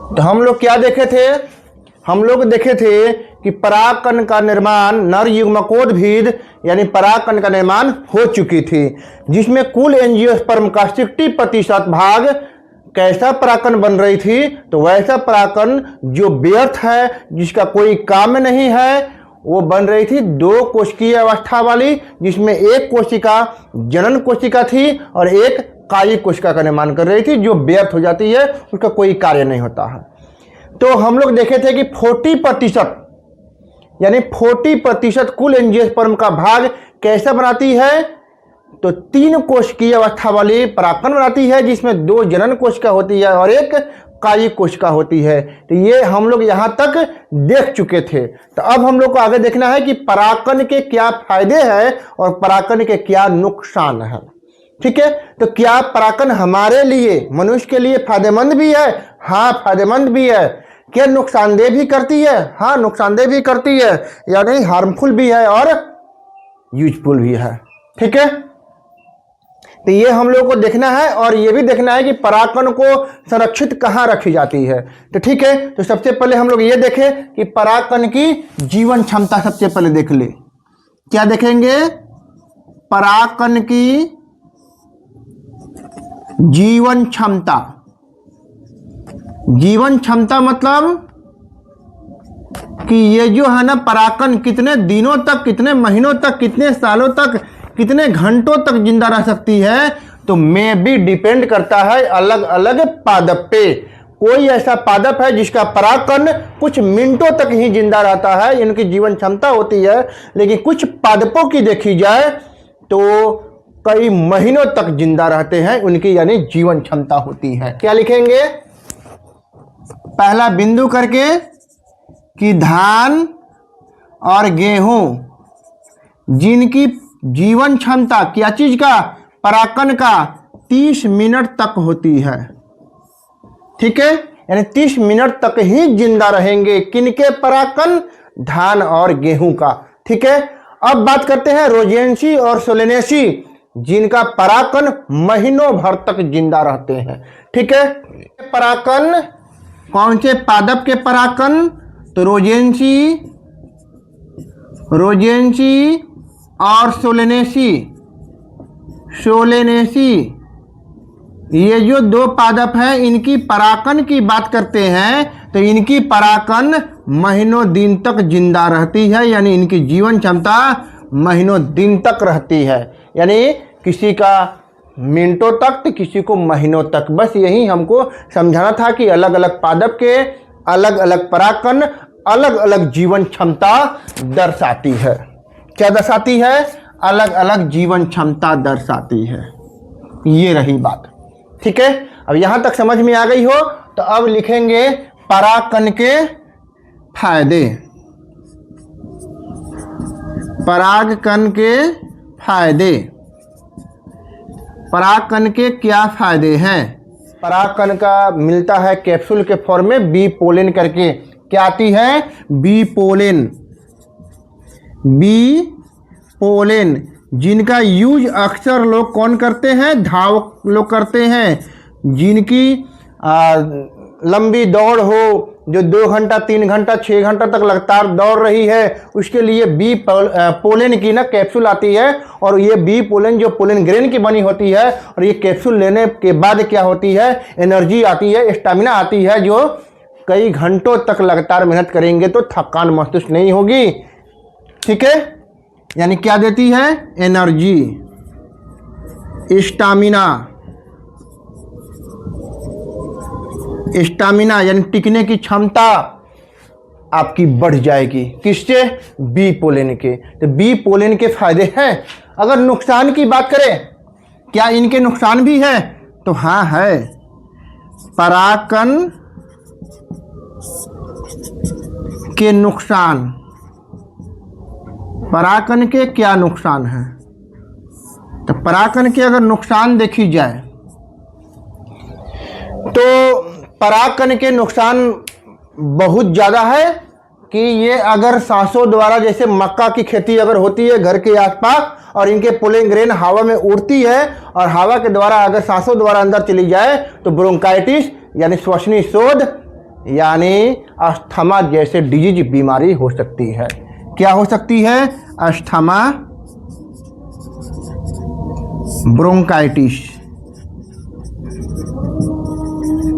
तो हम लोग क्या देखे थे? हम लोग देखे थे कि परागकण का निर्माण नर युग्मकोद्भिद यानी परागकण का निर्माण हो चुकी थी, जिसमें कुल एंजियोस्पर्म का 60% भाग कैसा परागकण बन रही थी? तो वैसा परागकण जो व्यर्थ है, जिसका कोई काम नहीं है, वो बन रही थी 2 कोशिकीय अवस्था वाली, जिसमें एक कोशिका जनन कोशिका थी और एक कायिक कोशिका का निर्माण कर रही थी, जो व्यर्थ हो जाती है, उसका कोई कार्य नहीं होता है। तो हम लोग देखे थे कि 40% यानी 40% कुल एंजियोस्पर्म का भाग कैसा बनाती है? तो 3 कोशिकीय अवस्था वाली परागकण बनाती है, जिसमें 2 जनन कोशिका होती है और एक कायिक कोशिका होती है। तो ये हम लोग यहाँ तक देख चुके थे। तो अब हम लोग को आगे देखना है कि परागकण के क्या फायदे हैं और परागकण के क्या नुकसान है। ठीक है, तो क्या परागकण हमारे लिए, मनुष्य के लिए फायदेमंद भी है? हाँ, फायदेमंद भी है। क्या नुकसानदेह भी करती है? हाँ, नुकसानदेह भी करती है, यानी हार्मफुल भी है और यूजफुल भी है। ठीक है, तो ये हम लोग को देखना है और ये भी देखना है कि परागकण को संरक्षित कहाँ रखी जाती है। तो ठीक है, तो सबसे पहले हम लोग ये देखें कि परागकण की जीवन क्षमता सबसे पहले देख ले। क्या देखेंगे? परागकण की जीवन क्षमता। जीवन क्षमता मतलब कि ये जो है ना परागकण कितने दिनों तक, कितने महीनों तक, कितने सालों तक, कितने घंटों तक जिंदा रह सकती है, तो में भी डिपेंड करता है अलग अलग पादप पे। कोई ऐसा पादप है जिसका परागकण कुछ मिनटों तक ही जिंदा रहता है, इनकी जीवन क्षमता होती है, लेकिन कुछ पादपों की देखी जाए तो कई महीनों तक जिंदा रहते हैं, उनकी यानी जीवन क्षमता होती है। क्या लिखेंगे? पहला बिंदु करके कि धान और गेहूं जिनकी जीवन क्षमता क्या चीज का? परागकण का 30 मिनट तक होती है। ठीक है, यानी 30 मिनट तक ही जिंदा रहेंगे। किनके परागकण? धान और गेहूं का। ठीक है, अब बात करते हैं रोजेंसी और सोलेनेसी, जिनका परागकण महीनों भर तक जिंदा रहते हैं। ठीक है, परागकण कौन से पादप के परागकण? तो रोजेंसी और सोलेनेसी। ये जो 2 पादप हैं, इनकी परागकण की बात करते हैं तो इनकी परागकण महीनों दिन तक जिंदा रहती है, यानी इनकी जीवन क्षमता महीनों दिन तक रहती है, यानी किसी का मिनटों तक तो किसी को महीनों तक। बस यही हमको समझाना था कि अलग अलग पादप के अलग अलग परागकण अलग अलग जीवन क्षमता दर्शाती है। क्या दर्शाती है? अलग अलग जीवन क्षमता दर्शाती है। ये रही बात। ठीक है, अब यहां तक समझ में आ गई हो तो अब लिखेंगे परागकण के फायदे। परागकण के फायदे। परागकण के क्या फायदे हैं? परागकण का मिलता है कैप्सूल के फॉर्म में बी पोलेन करके। क्या आती है? Bee pollen. बी पोलेन जिनका यूज अक्सर लोग कौन करते हैं? धावक लोग करते हैं, जिनकी लंबी दौड़ हो, जो 2 घंटा 3 घंटा 6 घंटा तक लगातार दौड़ रही है, उसके लिए बी पोलेन की ना कैप्सूल आती है। और ये बी पोलेन जो पोलेन ग्रेन की बनी होती है, और ये कैप्सूल लेने के बाद क्या होती है? एनर्जी आती है, स्टैमिना आती है, जो कई घंटों तक लगातार मेहनत करेंगे तो थकान महसूस नहीं होगी। ठीक है, यानी क्या देती है? Energy, stamina. स्टैमिना यानी टिकने की क्षमता आपकी बढ़ जाएगी। किससे? बी पोलेन के। तो बी पोलेन के फायदे हैं। अगर नुकसान की बात करें, क्या इनके नुकसान भी है? तो हाँ है। परागकण के नुकसान। परागकण के क्या नुकसान है? तो परागकण के अगर नुकसान देखी जाए तो परागकण के नुकसान बहुत ज़्यादा है कि ये अगर सांसों द्वारा, जैसे मक्का की खेती अगर होती है घर के आसपास और इनके पोलेन ग्रेन हवा में उड़ती है और हवा के द्वारा अगर सांसों द्वारा अंदर चली जाए तो ब्रोंकाइटिस यानी श्वसनीय शोध यानी अस्थमा जैसे डिजीज बीमारी हो सकती है। क्या हो सकती है? अस्थमा, ब्रोंकाइटिस,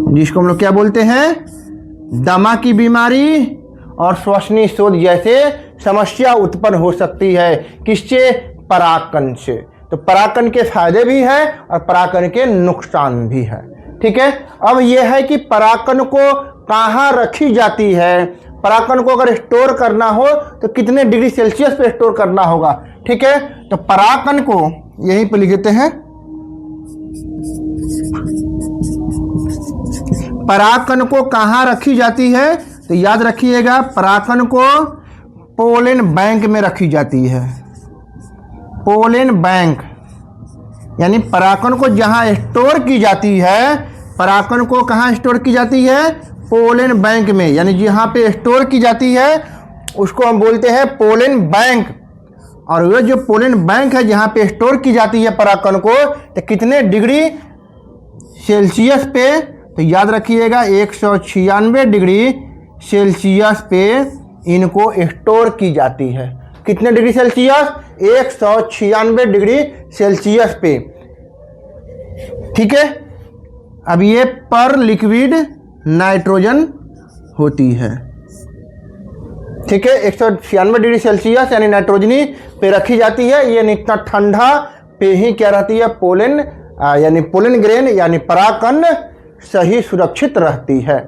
जिसको हम लोग क्या बोलते हैं? दमा की बीमारी और श्वसनीय शोथ जैसे समस्या उत्पन्न हो सकती है। किससे? परागकण से। तो परागकण के फायदे भी हैं और परागकण के नुकसान भी है। ठीक है, अब यह है कि परागकण को कहाँ रखी जाती है। परागकण को अगर स्टोर करना हो तो कितने डिग्री सेल्सियस पे स्टोर करना होगा। ठीक है, तो परागकण को यहीं पे लिख देते हैं। परागकण को कहाँ रखी जाती है? तो याद रखिएगा, परागकण को पोलन बैंक में रखी जाती है। पोलन बैंक यानी परागकण को जहाँ स्टोर की जाती है, परागकण को कहाँ स्टोर की जाती है? पोलन बैंक में, यानी जहाँ पे स्टोर की जाती है उसको हम बोलते हैं पोलन बैंक। और वह जो पोलन बैंक है जहाँ पे स्टोर की जाती है परागकण को, तो कितने डिग्री सेल्सियस पे? तो याद रखिएगा 196 डिग्री सेल्सियस पे इनको स्टोर की जाती है। कितने डिग्री सेल्सियस? 196 डिग्री सेल्सियस पे। ठीक है, अब ये पर लिक्विड नाइट्रोजन होती है। ठीक है, 196 डिग्री सेल्सियस यानी नाइट्रोजनी पे रखी जाती है। ये इतना ठंडा पे ही क्या रहती है? पोलन यानी पोलन ग्रेन यानी परागकण सही सुरक्षित रहती है।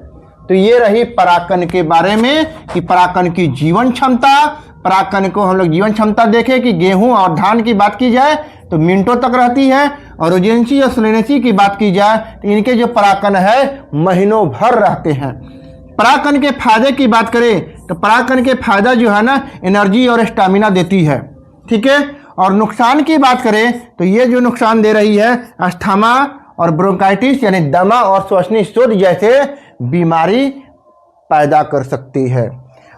तो ये रही परागकण के बारे में कि परागकण की जीवन क्षमता। परागकण को हम लोग जीवन क्षमता देखें कि गेहूं और धान की बात की जाए तो मिनटों तक रहती है, और रोजेंसी और सोलेनेसी की बात की जाए तो इनके जो परागकण है महीनों भर रहते हैं। परागकण के फायदे की बात करें तो परागकण के फायदा जो है ना, एनर्जी और स्टैमिना देती है। ठीक है, और नुकसान की बात करें तो ये जो नुकसान दे रही है, अस्थमा और ब्रोंकाइटिस यानी दमा और श्वसनीय शोथ जैसे बीमारी पैदा कर सकती है।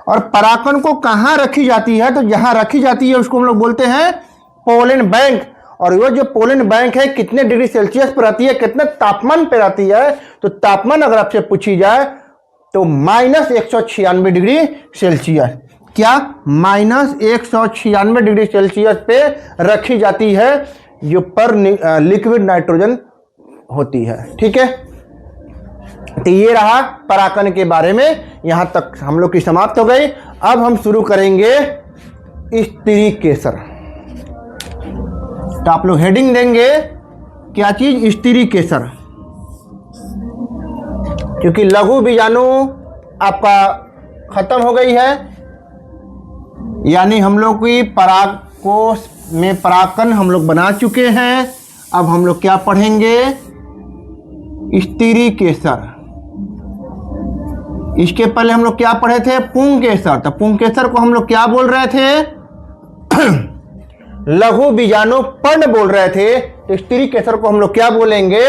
और परागकण को कहाँ रखी जाती है? तो जहाँ रखी जाती है उसको हम लोग बोलते हैं पोलन बैंक। और वो जो पोलन बैंक है कितने डिग्री सेल्सियस पर रहती है, कितने तापमान पर रहती है? तो तापमान अगर आपसे पूछी जाए तो -196 डिग्री सेल्सियस। क्या? -196 डिग्री सेल्सियस पे रखी जाती है जो पर लिक्विड नाइट्रोजन होती है। ठीक है, तो ये रहा परागकण के बारे में। यहां तक हम लोग की समाप्त हो गई। अब हम शुरू करेंगे स्त्री केसर। तो आप लोग हेडिंग देंगे क्या चीज? स्त्री केसर। क्योंकि लघु बीजाणु आपका खत्म हो गई है, यानी हम लोग की परागकोश में परागकण हम लोग बना चुके हैं। अब हम लोग क्या पढ़ेंगे? स्त्री केसर। इसके पहले हम लोग क्या पढ़े थे? पुंकेसर। तो पुंकेसर को हम लोग क्या बोल रहे थे? लघु बीजाणु पर्ण बोल रहे थे। तो स्त्री केसर को हम लोग क्या बोलेंगे?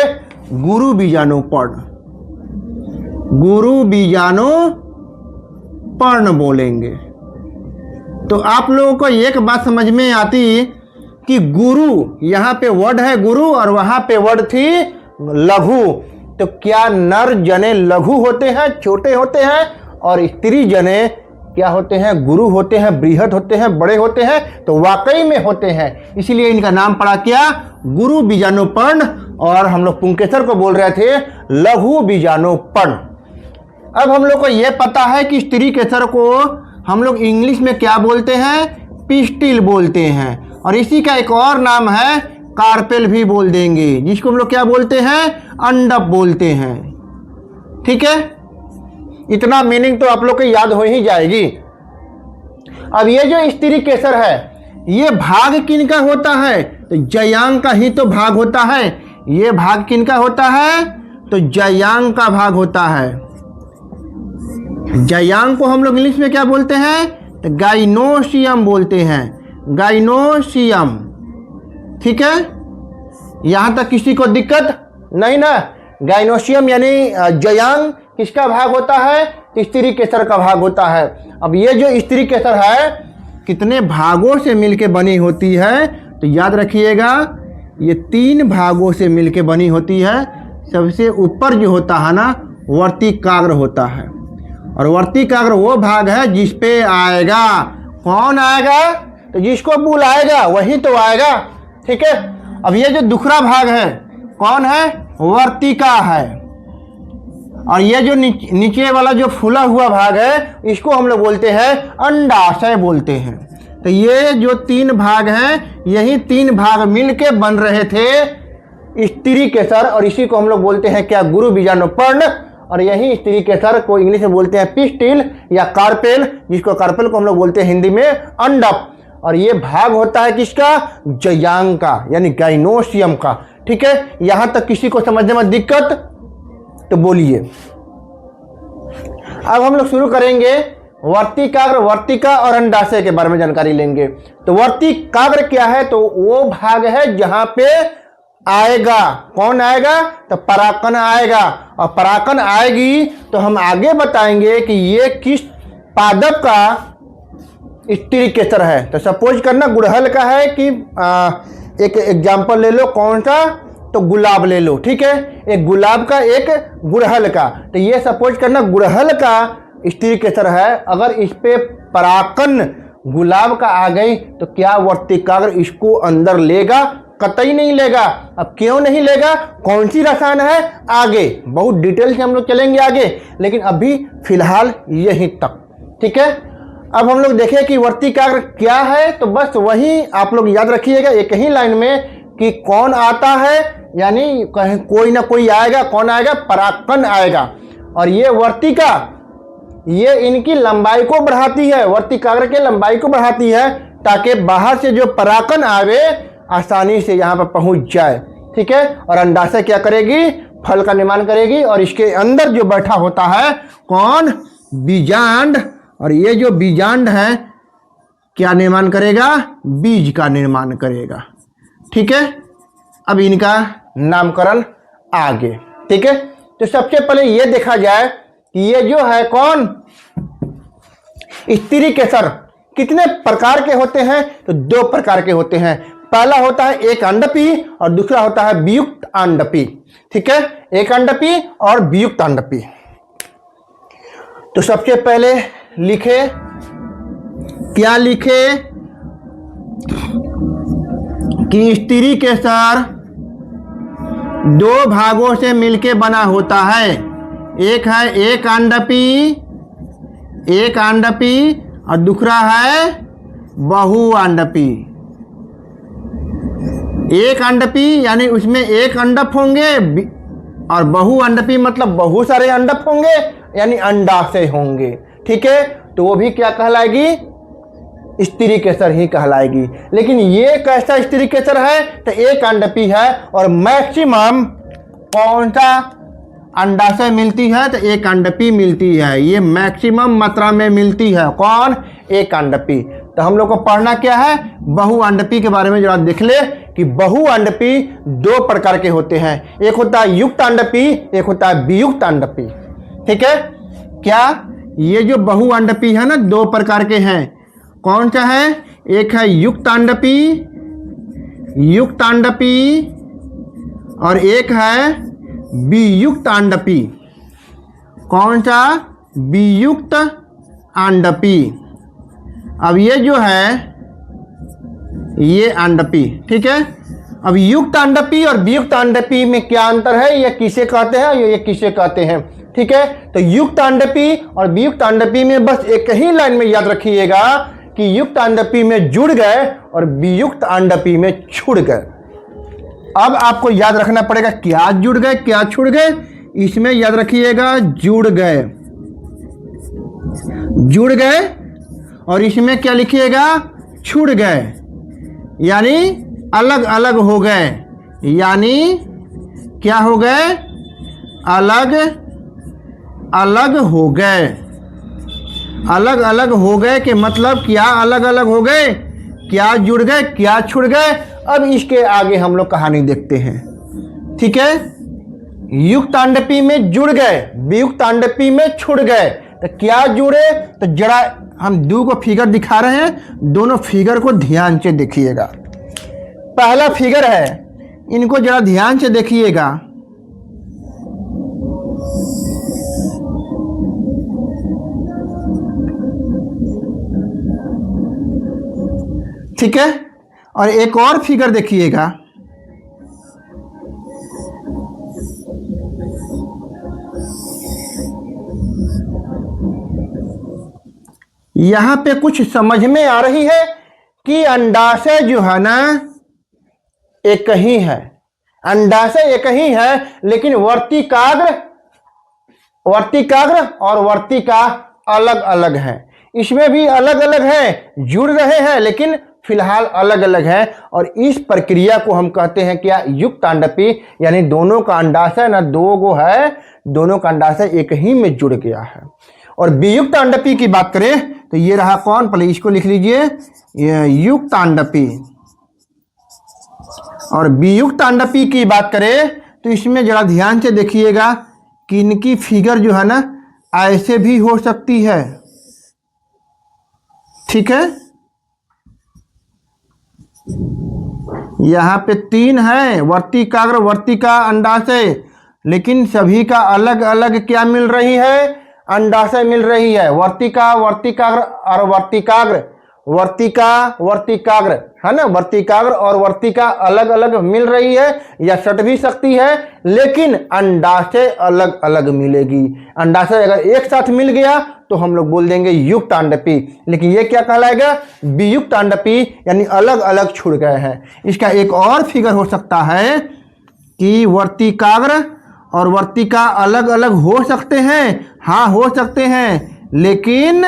गुरु बीजाणु पर्ण। गुरु बीजाणु पर्ण बोलेंगे। तो आप लोगों को एक बात समझ में आती कि गुरु, यहाँ पे वर्ड है गुरु और वहां पे वर्ड थी लघु। तो क्या नर जने लघु होते हैं, छोटे होते हैं, और स्त्री जने क्या होते हैं? गुरु होते हैं, बृहद होते हैं, बड़े होते हैं? तो वाकई में होते हैं, इसीलिए इनका नाम पड़ा क्या? गुरु बीजाणु पर्ण। और हम लोग पुंकेसर को बोल रहे थे लघु बीजाणु पर्ण। अब हम लोग को यह पता है कि स्त्री केसर को हम लोग इंग्लिश में क्या बोलते हैं? पिस्टिल बोलते हैं। और इसी का एक और नाम है कार्पेल भी बोल देंगे, जिसको हम लोग क्या बोलते हैं? अंडप बोलते हैं। ठीक है, इतना मीनिंग तो आप लोग को याद हो ही जाएगी। अब ये जो स्त्री केसर है, ये भाग किनका होता है? तो जयांग का ही तो भाग होता है। ये भाग किनका होता है? तो जयांग का भाग होता है। जयांग को हम लोग इंग्लिश में क्या बोलते हैं? तो गाइनोसियम बोलते हैं। गाइनोसियम। ठीक है, यहां तक किसी को दिक्कत नहीं ना? गाइनोसियम यानी जयांग किसका भाग होता है? स्त्री केसर का भाग होता है। अब ये जो स्त्री केसर है कितने भागों से मिलके बनी होती है? तो याद रखिएगा, ये 3 भागों से मिलके बनी होती है। सबसे ऊपर जो होता है ना, वर्तिकाग्र होता है। और वर्तिकाग्र वो भाग है जिस पे आएगा। कौन आएगा? तो जिसको बुलाएगा वही तो आएगा। ठीक है। अब ये जो दूसरा भाग है कौन है? वर्तिका है। और ये जो नीचे वाला जो फूला हुआ भाग है इसको हम लोग बोलते हैं अंडाशय बोलते हैं। तो ये जो 3 भाग हैं यही 3 भाग मिलके बन रहे थे स्त्री केसर, और इसी को हम लोग बोलते हैं क्या? गुरु बीजाणुपर्ण। और यही स्त्री केसर को इंग्लिश में बोलते हैं पिस्टिल या कार्पेल, जिसको कार्पेल को हम लोग बोलते हैं हिंदी में अंडप। और ये भाग होता है किसका? जयांग का, यानी गाइनोसियम का। ठीक है। यहां तक किसी को समझने में दिक्कत? तो बोलिए। अब हम लोग शुरू करेंगे वर्तिकाग्र, वर्तिका और अंडाशय के बारे में जानकारी लेंगे। तो वर्तिकाग्र क्या है? तो वो भाग है जहां पे आएगा। कौन आएगा? तो पराकन आएगा। और पराकन आएगी तो हम आगे बताएंगे कि ये किस पादप का स्त्री केसर है। तो सपोज करना गुड़हल का है कि एक एग्जाम्पल ले लो। कौन सा? तो गुलाब ले लो। ठीक है। एक गुलाब का, एक गुड़हल का। तो ये सपोज करना गुड़हल का स्त्री केसर है। अगर इस पे पराकन गुलाब का आ गई तो क्या वर्तिकाग्र इसको अंदर लेगा? कतई नहीं लेगा। अब क्यों नहीं लेगा? कौन सी रसायन है? आगे बहुत डिटेल से हम लोग चलेंगे आगे, लेकिन अभी फिलहाल यहीं तक। ठीक है। अब हम लोग देखें कि वर्तिकाग्र क्या है। तो बस वही आप लोग याद रखिएगा एक ही लाइन में कि कौन आता है, यानी कोई ना कोई आएगा। कौन आएगा? पराकन आएगा। और ये वर्तिका, ये इनकी लंबाई को बढ़ाती है, वर्तिकाग्र के लंबाई को बढ़ाती है, ताकि बाहर से जो पराकन आवे आसानी से यहाँ पर पहुंच जाए। ठीक है। और अंडाशय क्या करेगी? फल का निर्माण करेगी। और इसके अंदर जो बैठा होता है कौन? बीजांड। और ये जो बीजांड है क्या निर्माण करेगा? बीज का निर्माण करेगा। ठीक है। अब इनका नामकरण आगे। ठीक है। तो सबसे पहले ये देखा जाए कि ये जो है कौन? स्त्री केसर कितने प्रकार के होते हैं? तो 2 प्रकार के होते हैं। पहला होता है एक अंडपी और दूसरा होता है वियुक्त अंडपी। ठीक है। एक अंडपी और वियुक्त अंडपी। तो सबसे पहले लिखे, क्या लिखे? कि स्त्री केसर 2 भागों से मिलके बना होता है। एक है एक अंडपी और दूसरा है बहुअंडपी। एक अंडपी यानी उसमें एक अंडप होंगे, और बहुअंडपी मतलब बहुत सारे अंडप होंगे, यानी अंडाशय होंगे। ठीक है। तो वो भी क्या कहलाएगी? स्त्री केसर ही कहलाएगी। लेकिन ये कैसा स्त्री केसर है? तो एक अंडपी है। और मैक्सिमम कौन सा अंडाशय मिलती है? तो एक अंडपी मिलती है। ये मैक्सिमम मात्रा में मिलती है। कौन? एक अंडपी। तो हम लोग को पढ़ना क्या है? बहुअंडपी के बारे में जरा देख ले कि बहुअंडपी 2 प्रकार के होते हैं। एक होता है युक्त अंडपी, एक होता है वियुक्त अंडपी। ठीक है। क्या? ये जो बहुअंडपी है ना 2 प्रकार के हैं। कौन सा है? एक है युक्त अंडपी और एक है वियुक्त अंडपी। कौन सा? वियुक्त अंडपी। अब ये जो है ये अंडपी। ठीक है। अब युक्त अंडपी और वियुक्त अंडपी में क्या अंतर है? ये किसे कहते हैं, ये किसे कहते हैं? ठीक है। तो युक्त अंडपी और वियुक्त अंडपी में बस एक ही लाइन में याद रखिएगा कि युक्त अंडपी में जुड़ गए और वियुक्त अंडपी में छुड़ गए। अब आपको याद रखना पड़ेगा क्या जुड़ गए क्या छुड़ गए। इसमें याद रखिएगा जुड़ गए और इसमें क्या लिखिएगा? छुड़ गए, यानी अलग अलग हो गए। यानी क्या हो गए? अलग अलग हो गए। अलग अलग हो गए के मतलब क्या? अलग अलग हो गए, क्या जुड़ गए, क्या छुड़ गए। अब इसके आगे हम लोग कहानी देखते हैं। ठीक है। युक्त अंडपी में जुड़ गए, वियुक्त अंडपी में छुड़ गए। तो क्या जुड़े? तो जरा हम 2 को फिगर दिखा रहे हैं, दोनों फिगर को ध्यान से देखिएगा। पहला फिगर है, इनको जरा ध्यान से देखिएगा। ठीक है। और एक और फिगर देखिएगा, यहां पे कुछ समझ में आ रही है कि अंडाशय जो है ना एक ही है, अंडाशय एक ही है, लेकिन वर्तिकाग्र और वर्तिका अलग अलग है। इसमें भी अलग अलग है, जुड़ रहे हैं लेकिन फिलहाल अलग अलग है। और इस प्रक्रिया को हम कहते हैं क्या, युक्तांडपी, यानी दोनों का अंडाशय ना दो गो है, दोनों का अंडाशय एक ही में जुड़ गया है। और वियुक्त अंडपी की बात करें तो ये रहा कौन, पहले इसको लिख लीजिए, ये युक्त अंडपी। और वियुक्त अंडपी की बात करें तो इसमें जरा ध्यान से देखिएगा कि इनकी फिगर जो है ना ऐसे भी हो सकती है, ठीक है। यहाँ पे 3 है, वर्तिकाग्र, वर्तिका, अंडाशय, लेकिन सभी का अलग अलग क्या मिल रही है, अंडाशय मिल रही है। वर्तिका, वर्तिकाग्र और वर्तिकाग्र, वर्तिका, वर्तिकाग्र, है ना, वर्तिकाग्र और वर्तिका अलग अलग मिल रही है या सट भी सकती है, लेकिन अंडाशय अलग अलग मिलेगी। अंडाशय अगर एक साथ मिल गया तो हम लोग बोल देंगे युक्त अंडपी, लेकिन ये क्या कहलाएगा, वियुक्त अंडपी, यानी अलग अलग छुड़ गए हैं। इसका एक और फिगर हो सकता है कि वर्तिकाग्र और वर्तिका अलग अलग हो सकते हैं, हाँ हो सकते हैं, लेकिन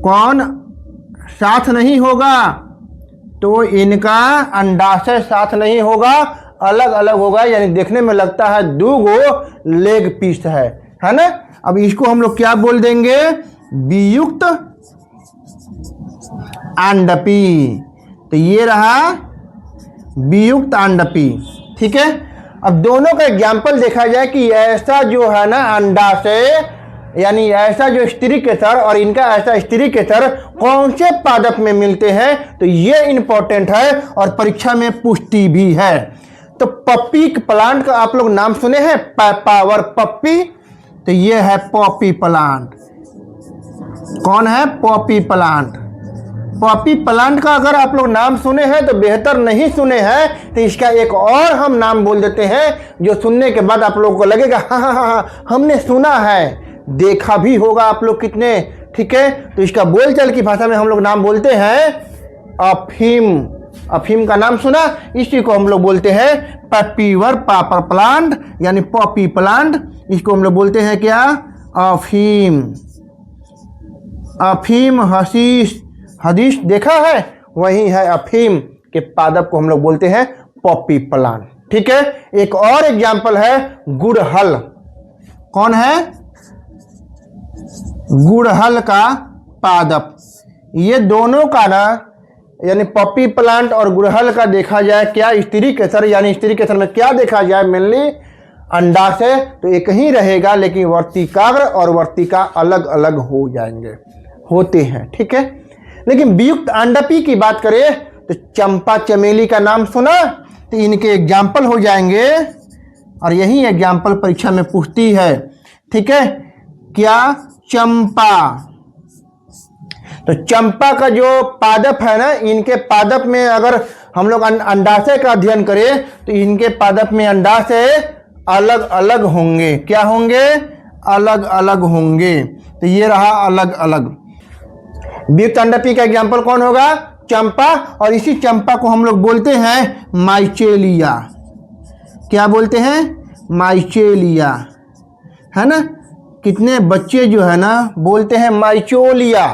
कौन साथ नहीं होगा, तो इनका अंडाशय साथ नहीं होगा, अलग अलग होगा, यानी देखने में लगता है 2 गो लेग पीस है ना। अब इसको हम लोग क्या बोल देंगे, वियुक्त अंडपी। तो ये रहा वियुक्त अंडपी, ठीक है। अब दोनों का एग्जाम्पल देखा जाए कि ऐसा जो है ना अंडाशय, यानी ऐसा जो स्त्री केसर और इनका ऐसा स्त्री केसर कौन से पादप में मिलते हैं, तो ये इंपॉर्टेंट है और परीक्षा में पूछती भी है। तो पप्पी प्लांट का आप लोग नाम सुने हैं, पावर पप्पी, तो ये है पॉपी प्लांट। कौन है, पॉपी प्लांट। पॉपी प्लांट का अगर आप लोग नाम सुने हैं तो बेहतर, नहीं सुने हैं तो इसका एक और हम नाम बोल देते हैं, जो सुनने के बाद आप लोगों को लगेगा हाँ हमने सुना है, देखा भी होगा आप लोग कितने, ठीक है। तो इसका बोलचाल की भाषा में हम लोग नाम बोलते हैं अफीम। अफीम का नाम सुना, इसी को हम लोग बोलते हैं पपीवर पापर प्लांट, यानी पॉपी प्लांट। इसको हम लोग बोलते हैं क्या, अफीम। अफीम हशीश, हदीश देखा है, वही है अफीम के पादप को हम लोग बोलते हैं पॉपी प्लांट, ठीक है। एक और एग्जाम्पल है गुड़हल। कौन है, गुड़हल का पादप। ये दोनों का ना, यानी पॉपी प्लांट और गुड़हल का देखा जाए क्या, स्त्री केसर, यानी स्त्री केसर में क्या देखा जाए, मेनली अंडाशय तो एक ही रहेगा, लेकिन वर्तिकाग्र और वर्तिका अलग अलग हो जाएंगे, होते हैं, ठीक है। लेकिन वियुक्त अंडपी की बात करें तो चंपा चमेली का नाम सुना, तो इनके एग्जाम्पल हो जाएंगे, और यही एग्जाम्पल परीक्षा में पूछती है, ठीक है। क्या, चंपा। तो चंपा का जो पादप है ना, इनके पादप में अगर हम लोग अंडाशय का अध्ययन करें तो इनके पादप में अंडाशय अलग अलग होंगे। क्या होंगे, अलग अलग होंगे। तो ये रहा अलग अलग। वियुक्त अंडपी का एग्जाम्पल कौन होगा, चंपा। और इसी चंपा को हम लोग बोलते हैं माइचेलिया। क्या बोलते हैं, माइचेलिया, है ना। कितने बच्चे जो है ना बोलते हैं माइचोलिया,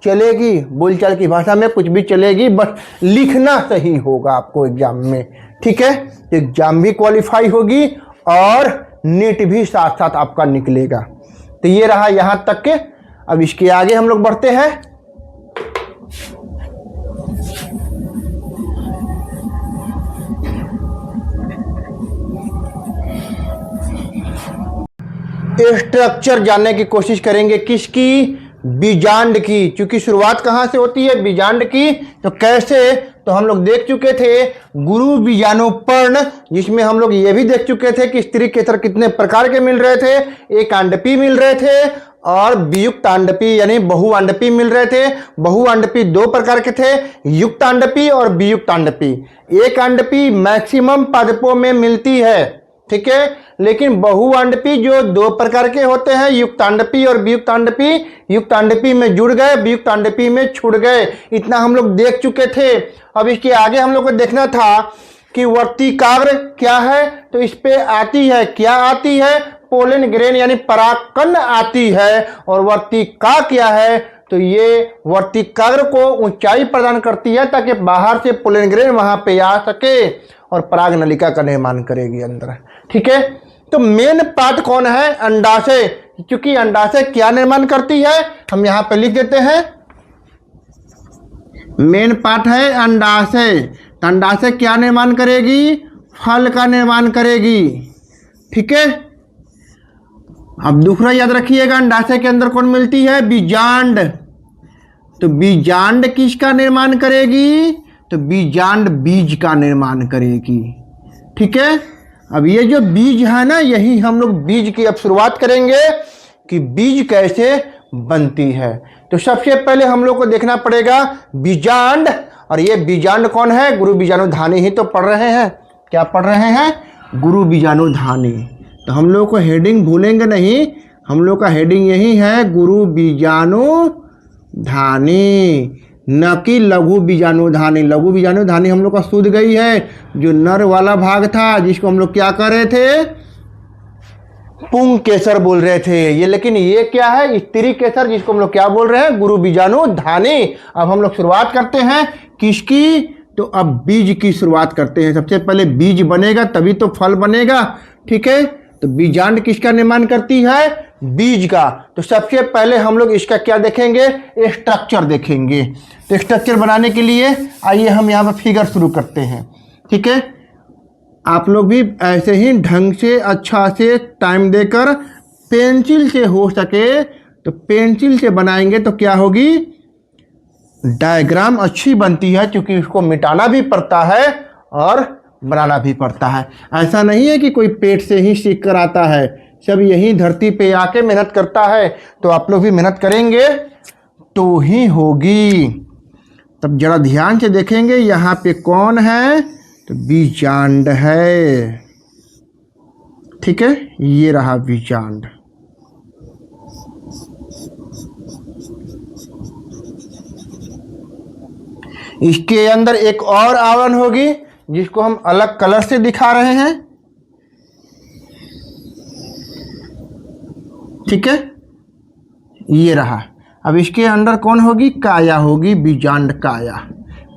चलेगी, बोलचाल की भाषा में कुछ भी चलेगी, बस लिखना सही होगा आपको एग्जाम में, ठीक है। एग्जाम भी क्वालिफाई होगी और नीट भी साथ साथ आपका निकलेगा। तो ये रहा यहाँ तक के। अब इसके आगे हम लोग बढ़ते हैं। स्ट्रक्चर जानने की कोशिश करेंगे, किसकी, बीजांड की। क्योंकि शुरुआत कहाँ से होती है, बीजांड की। तो कैसे, तो हम लोग देख चुके थे गुरु बीजाणुपर्ण, जिसमें हम लोग ये भी देख चुके थे कि स्त्री केसर कितने प्रकार के मिल रहे थे, एक अंडपी मिल रहे थे और वियुक्त अंडपी यानी बहुअंडपी मिल रहे थे। बहुअंडपी दो प्रकार के थे, युक्त अंडपी और वियुक्त अंडपी। एक अंडपी मैक्सिमम पादपों में मिलती है, ठीक है, लेकिन बहुअंडपी जो दो प्रकार के होते हैं, युक्त अंडपी और वियुक्त अंडपी, युक्त अंडपी में जुड़ गए, वियुक्त अंडपी में छूट गए, इतना हम लोग देख चुके थे। अब इसके आगे हम लोग को देखना था कि वर्तिकाग्र क्या है, तो इस पे आती है, क्या आती है, पोलन ग्रेन यानी परागकण आती है। और वर्तिका क्या है, तो ये वर्तिकाग्र को ऊंचाई प्रदान करती है ताकि बाहर से पोलन ग्रेन वहां पे आ सके और पराग नलिका का निर्माण करेगी अंदर, ठीक है। तो मेन पार्ट कौन है, अंडाशय, क्योंकि अंडाशय क्या निर्माण करती है, हम यहां पे लिख देते हैं, मेन पार्ट है अंडाशय। तो अंडाशय क्या निर्माण करेगी, फल का निर्माण करेगी, ठीक है। अब दूसरा याद रखिएगा, अंडाशय के अंदर कौन मिलती है, बीजांड। तो बीजांड किसका निर्माण करेगी, तो बीजांड बीज का निर्माण करेगी, ठीक है। अब ये जो बीज है ना, यही हम लोग बीज की अब शुरुआत करेंगे कि बीज कैसे बनती है। तो सबसे पहले हम लोग को देखना पड़ेगा बीजांड, और ये बीजांड कौन है, गुरु बीजाणुधानी ही तो पढ़ रहे हैं। क्या पढ़ रहे हैं, गुरु बीजाणुधानी। तो हम लोग को हेडिंग भूलेंगे नहीं, हम लोग का हेडिंग यही है, गुरु बीजाणुधानी, न कि लघु बीजाणुधानी। लघु बीजाणुधानी हम लोग का सूझ गई है, जो नर वाला भाग था जिसको हम लोग क्या कर रहे थे, पुंग केसर बोल रहे थे ये, लेकिन ये क्या है, स्त्री केसर, जिसको हम लोग क्या बोल रहे हैं, गुरु बीजाणुधानी। अब हम लोग शुरुआत करते हैं किसकी, तो अब बीज की शुरुआत करते हैं। सबसे पहले बीज बनेगा तभी तो फल बनेगा, ठीक है। तो बीजांड किसका निर्माण करती है, बीज का। तो सबसे पहले हम लोग इसका क्या देखेंगे, स्ट्रक्चर देखेंगे। तो स्ट्रक्चर बनाने के लिए आइए हम यहाँ पर फिगर शुरू करते हैं, ठीक है। आप लोग भी ऐसे ही ढंग से अच्छा से टाइम देकर पेंसिल से हो सके तो पेंसिल से बनाएंगे तो क्या होगी, डायग्राम अच्छी बनती है, क्योंकि उसको मिटाना भी पड़ता है और बनाना भी पड़ता है। ऐसा नहीं है कि कोई पेट से ही सीख कर आता है, सब यही धरती पे आके मेहनत करता है। तो आप लोग भी मेहनत करेंगे तो ही होगी। तब जरा ध्यान से देखेंगे, यहाँ पे कौन है, तो बीजांड है, ठीक है, ये रहा बीजांड। इसके अंदर एक और आवरण होगी जिसको हम अलग कलर से दिखा रहे हैं, ठीक है, ये रहा। अब इसके अंदर कौन होगी, काया होगी, बीजांड काया,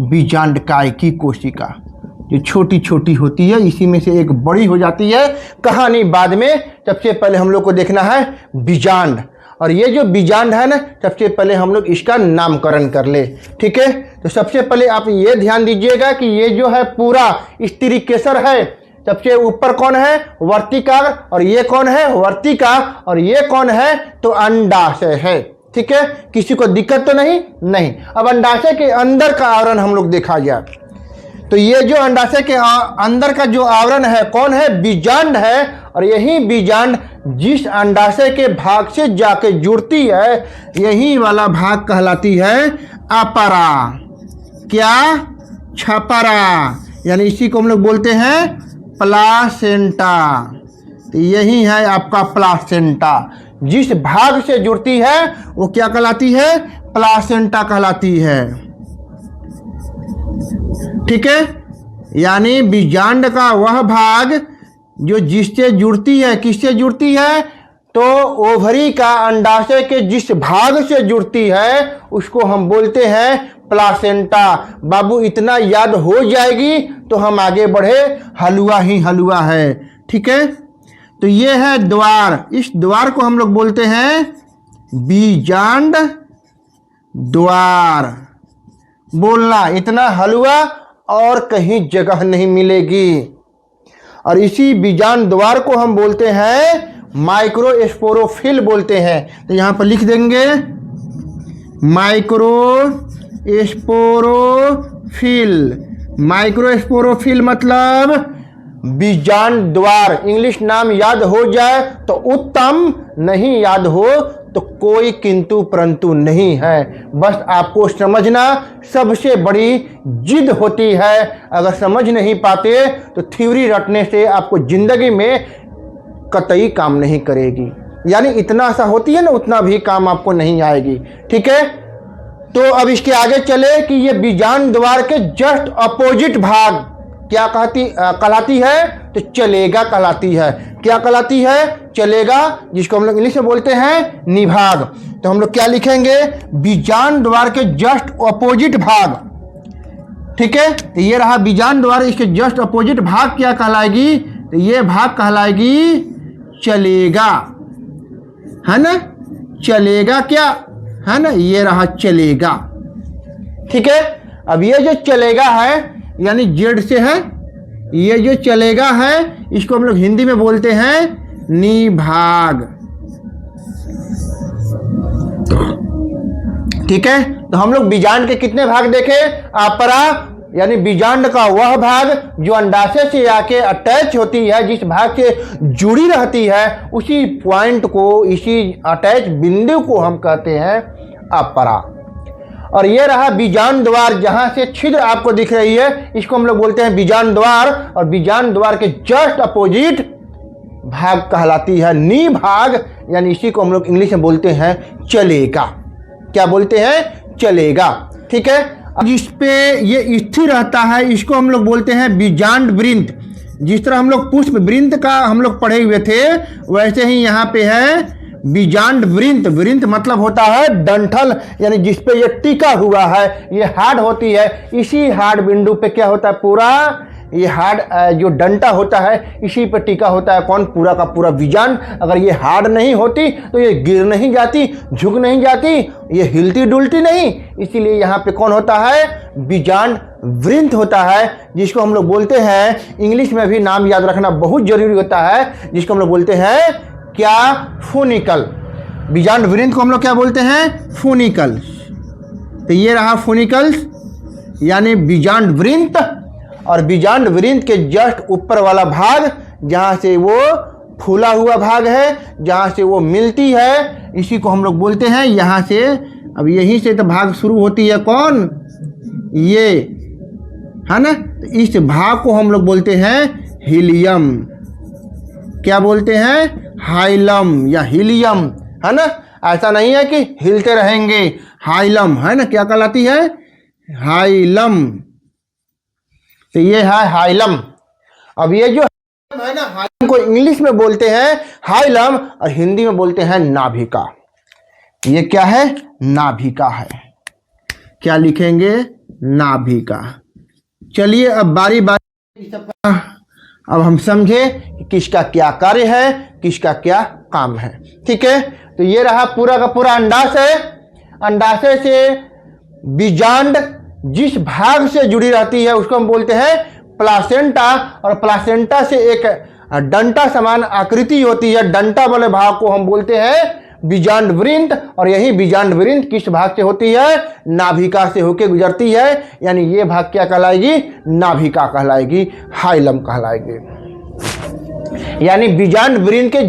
बीजांड काय की कोशिका, जो छोटी छोटी होती है, इसी में से एक बड़ी हो जाती है। कहानी बाद में, सबसे पहले हम लोग को देखना है बीजांड। और ये जो बीजांड है ना, सबसे पहले हम लोग इसका नामकरण कर ले, ठीक है। तो सबसे पहले आप ये ध्यान दीजिएगा कि ये जो है पूरा स्त्री केसर है। सबसे ऊपर कौन है, वर्तिकाग्र, और ये कौन है, वर्तिका, और ये कौन है, तो अंडाशय है, ठीक है। किसी को दिक्कत तो नहीं। अब अंडाशय के अंदर का आवरण हम लोग देखा जाए तो ये जो अंडाशय के अंदर का जो आवरण है कौन है, बीजांड है। और यही बीजांड जिस अंडाशय के भाग से जाके जुड़ती है, यही वाला भाग कहलाती है अपरा, क्या, छपरा, यानी इसी को हम लोग बोलते हैं प्लासेंटा। तो यही है आपका प्लासेंटा, जिस भाग से जुड़ती है वो क्या कहलाती है, प्लासेंटा कहलाती है, ठीक है। यानी बीजांड का वह भाग जो जिससे जुड़ती है, किससे जुड़ती है, तो ओवरी का अंडाशय के जिस भाग से जुड़ती है उसको हम बोलते हैं प्लासेंटा। बाबू इतना याद हो जाएगी तो हम आगे बढ़े, हलवा ही हलवा है, ठीक है। तो ये है द्वार, इस द्वार को हम लोग बोलते हैं बीजांड द्वार। बोलना, इतना हलवा और कहीं जगह नहीं मिलेगी। और इसी बीजांड द्वार को हम बोलते हैं माइक्रोस्पोरोफिल बोलते हैं। तो यहाँ पर लिख देंगे माइक्रोस्पोरोफिल, माइक्रोस्पोरोफिल मतलब बीजांड द्वार। इंग्लिश नाम याद हो जाए तो उत्तम, नहीं याद हो तो कोई किंतु परंतु नहीं है। बस आपको समझना सबसे बड़ी जिद होती है। अगर समझ नहीं पाते तो थ्योरी रटने से आपको जिंदगी में कतई काम नहीं करेगी। यानी इतना सा होती है ना, उतना भी काम आपको नहीं आएगी। ठीक है, तो अब इसके आगे चले कि ये बीजांड द्वार के जस्ट अपोजिट भाग क्या कहलाती है, तो चलेगा कहलाती है। क्या कहलाती है? चलेगा, जिसको हम लोग इंग्लिश में बोलते हैं निभाग। तो हम लोग क्या लिखेंगे? बीजांड द्वार के जस्ट अपोजिट भाग। ठीक है, तो ये रहा बीजांड द्वार, इसके जस्ट अपोजिट भाग क्या कहलाएगी? तो ये भाग कहलाएगी चलेगा, है ना। चलेगा क्या है ना, ये रहा चलेगा। ठीक है, अब ये जो चलेगा है यानी जेड से है, ये जो चलेगा है इसको हम लोग हिंदी में बोलते हैं निभाग। ठीक है, तो हम लोग बीजांड के कितने भाग देखे? अपरा यानी बीजांड का वह भाग जो अंडाशय से आके अटैच होती है, जिस भाग से जुड़ी रहती है, उसी पॉइंट को, इसी अटैच बिंदु को हम कहते हैं अपरा। और ये रहा बीजांड द्वार, जहां से छिद्र आपको दिख रही है, इसको हम लोग बोलते हैं बीजांड द्वार। और बीजांड द्वार के जस्ट अपोजिट भाग कहलाती है निभाग, यानी इसी को हम लोग इंग्लिश में बोलते हैं चलेगा। क्या बोलते हैं? चलेगा। ठीक है, जिस पे ये स्थिर रहता है इसको हम लोग बोलते हैं बीजांड वृंत। जिस तरह हम लोग पुष्प वृंत का हम लोग पढ़े हुए थे, वैसे ही यहाँ पे है बीजांड वृंत। वृंत मतलब होता है डंठल, यानी जिस पे ये टिका हुआ है, ये हार्ड होती है। इसी हार्ड बिंदु पे क्या होता है? पूरा ये हार्ड जो डंटा होता है इसी पे टिका होता है कौन? पूरा का पूरा बीजांड। अगर ये हार्ड नहीं होती तो ये गिर नहीं जाती, झुक नहीं जाती, ये हिलती डुलती नहीं। इसीलिए यहाँ पे कौन होता है? बीजांड वृंत होता है, जिसको हम लोग बोलते हैं, इंग्लिश में भी नाम याद रखना बहुत जरूरी होता है, जिसको हम लोग बोलते हैं क्या? फूनिकल। बीजांड वृंत को हम लोग क्या बोलते हैं? फूनिकल। तो ये रहा फूनिकल्स यानी बीजांड वृंत। और बीजांड वृंत के जस्ट ऊपर वाला भाग, जहाँ से वो फूला हुआ भाग है, जहाँ से वो मिलती है, इसी को हम लोग बोलते हैं यहाँ से। अब यहीं से तो भाग शुरू होती है कौन? ये है ना। तो इस भाग को हम लोग बोलते हैं हीलियम। क्या बोलते हैं? हाइलम या हीलियम, है ना। ऐसा नहीं है कि हिलते रहेंगे, हाइलम है ना। क्या कहलाती है? हाइलम। तो ये है हाइलम। अब ये जो है ना, हाइलम को इंग्लिश में बोलते हैं हाइलम और हिंदी में बोलते हैं नाभिका। ये क्या है? नाभिका है। क्या लिखेंगे? नाभिका। चलिए अब बारी बारी अब हम समझे कि किसका क्या कार्य है, किसका क्या काम है। ठीक है, तो ये रहा पूरा का पूरा अंडाशय। अंडाशय से बीजांड जिस भाग से जुड़ी रहती है उसको हम बोलते हैं प्लासेंटा। और प्लासेंटा से एक डंटा समान आकृति होती है, डंटा वाले भाग को हम बोलते हैं बीजांड वृंत। और यही बीजांड वृंत किस भाग से होती है? नाभिका से होकर गुजरती है, यानी ये भाग क्या कहलाएगी? नाभिका कहलाएगी, हाइलम कहलाएगी। यानी बीजांड वृंत के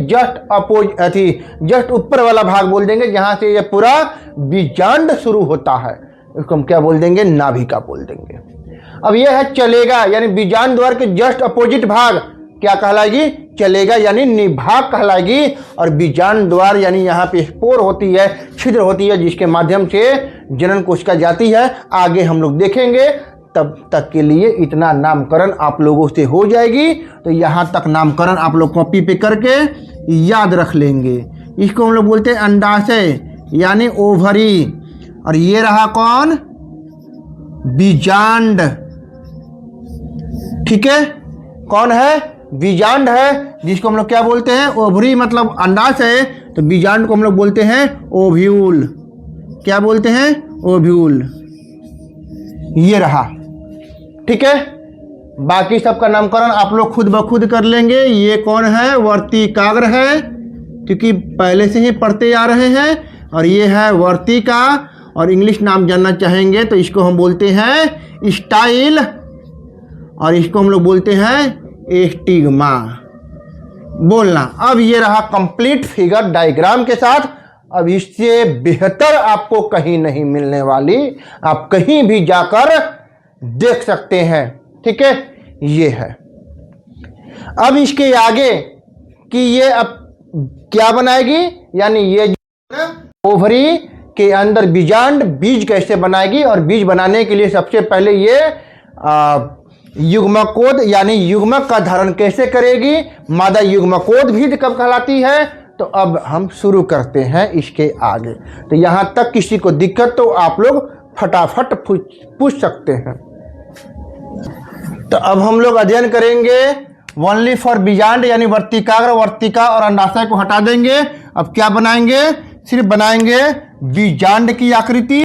जस्ट ऊपर वाला भाग बोल देंगे, जहां से ये पूरा बीजांड शुरू होता है, उसको हम क्या बोल देंगे? नाभिका बोल देंगे। अब ये है चलेगा, यानी बीजांड द्वार के जस्ट अपोजिट भाग क्या कहलाएगी? चलेगा, यानी निभाग कहलाएगी। और बीजांड द्वार यानी यहाँ पे स्पोर होती है, छिद्र होती है, जिसके माध्यम से जनन कोशिका जाती है। आगे हम लोग देखेंगे, तब तक के लिए इतना नामकरण आप लोगों से हो जाएगी। तो यहाँ तक नामकरण आप लोग कॉपी पे करके याद रख लेंगे। इसको हम लोग बोलते हैं अंडाशय यानी ओवरी। और ये रहा कौन? बीजांड। ठीक है, कौन है? बीजांड है, जिसको हम लोग क्या बोलते हैं? ओवरी मतलब अंडाशय। तो बीजांड को हम लोग बोलते हैं ओव्यूल। क्या बोलते हैं? ओव्यूल। ये रहा। ठीक है, बाकी सबका नामकरण आप लोग खुद ब खुद कर लेंगे। ये कौन है? वर्तिकाग्र है, क्योंकि पहले से ही पढ़ते आ रहे हैं। और ये है वर्तिका। और इंग्लिश नाम जानना चाहेंगे तो इसको हम बोलते हैं स्टाइल और इसको हम लोग बोलते हैं स्टिग्मा। बोलना। अब ये रहा कंप्लीट फिगर डायग्राम के साथ। अब इससे बेहतर आपको कहीं नहीं मिलने वाली, आप कहीं भी जाकर देख सकते हैं। ठीक है, ये है। अब इसके आगे कि ये अब क्या बनाएगी, यानी ये ओवरी के अंदर बीजांड बीज कैसे बनाएगी, और बीज बनाने के लिए सबसे पहले ये युग्मकोद यानी युग्मक का धारण कैसे करेगी, मादा युग्मकोद भी कब कहलाती है। तो अब हम शुरू करते हैं इसके आगे। तो यहाँ तक किसी को दिक्कत तो आप लोग फटाफट पूछ सकते हैं। तो अब हम लोग अध्ययन करेंगे ओनली फॉर बीजांड यानी वर्तिकाग्र, वर्तिका और अंडाशय को हटा देंगे। अब क्या बनाएंगे, सिर्फ बनाएंगे बीजांड की आकृति।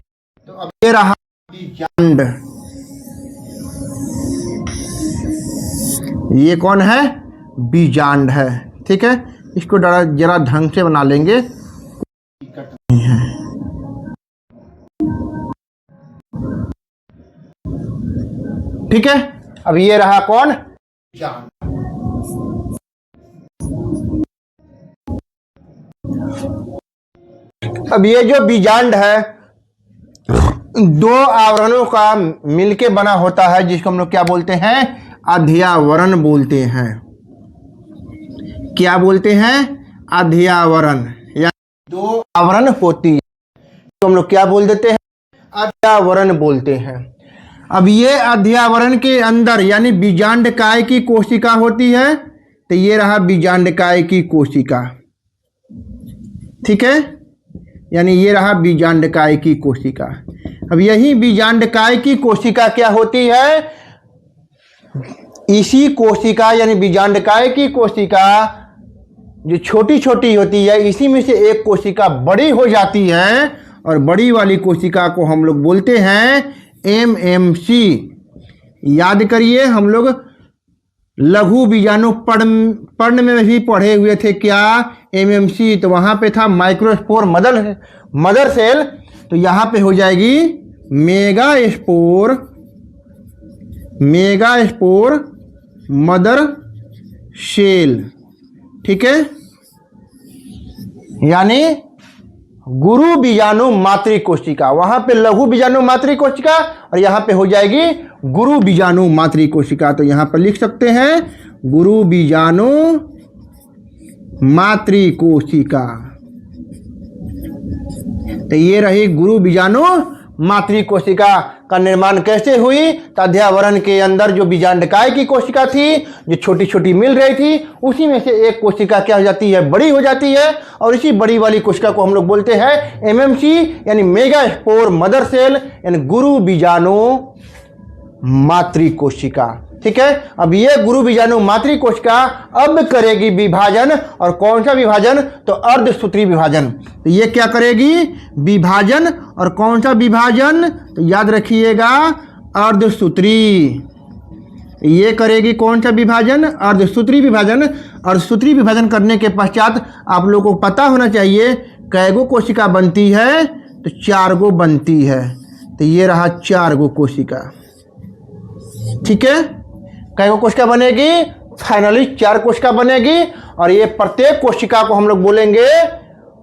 तो अब ये रहा बीजांड। ये कौन है, बीजांड है। ठीक है, इसको जरा ढंग से बना लेंगे। ठीक है, अब ये रहा कौन, बीजांड। अब ये जो बीजांड है दो आवरणों का मिलके बना होता है, जिसको हम लोग क्या बोलते हैं, अध्यावरण बोलते हैं। क्या बोलते हैं, अध्यावरण। या दो आवरण होती है तो हम लोग क्या बोल देते हैं, अध्यावरण बोलते हैं। अब ये अध्यावरण के अंदर यानी बीजांडकाय की कोशिका होती है। तो ये रहा बीजांडकाय की कोशिका। ठीक है, यानी ये रहा बीजांडकाय की कोशिका। अब यही बीजांडकाय की कोशिका क्या होती है, इसी कोशिका यानी बीजांडकाय की कोशिका जो छोटी छोटी होती है, इसी में से एक कोशिका बड़ी हो जाती है और बड़ी वाली कोशिका को हम लोग बोलते हैं एमएमसी। याद करिए, हम लोग लघु बीजाणु पर्ण में भी पढ़े हुए थे क्या, एमएमसी। तो वहाँ पे था माइक्रोस्पोर मदर सेल, तो यहाँ पे हो जाएगी मेगा स्पोर मदर सेल। ठीक है, यानी गुरु बीजाणु मातृ कोशिका। वहां पे लघु बीजाणु मातृ कोशिका और यहाँ पे हो जाएगी गुरु बीजाणु मातृ कोशिका। तो यहाँ पर लिख सकते हैं गुरु बीजाणु मातृ कोशिका। तो ये रही गुरु बीजाणु मातृ कोशिका का निर्माण कैसे हुई। तो अध्यावरण के अंदर जो बीजांडकाय की कोशिका थी, जो छोटी छोटी मिल रही थी, उसी में से एक कोशिका क्या हो जाती है, बड़ी हो जाती है। और इसी बड़ी वाली कोशिका को हम लोग बोलते हैं एमएमसी यानी मेगा स्पोर मदर सेल यानी गुरु बीजाणु मातृ कोशिका। ठीक है, अब ये गुरु बीजाणु मातृ कोशिका अब करेगी विभाजन। और कौन सा विभाजन, तो अर्धसूत्री विभाजन। तो ये क्या करेगी, विभाजन। और कौन सा विभाजन, तो याद रखिएगा अर्धसूत्री। ये करेगी कौन सा विभाजन, अर्धसूत्री विभाजन। अर्धसूत्री विभाजन करने के पश्चात आप लोगों को पता होना चाहिए कैगो कोशिका बनती है, तो 4 गो बनती है। तो ये रहा 4 गो कोशिका। ठीक है, कैगो कोशिका बनेगी, फाइनली 4 कोशिका बनेगी। और ये प्रत्येक कोशिका को हम लोग बोलेंगे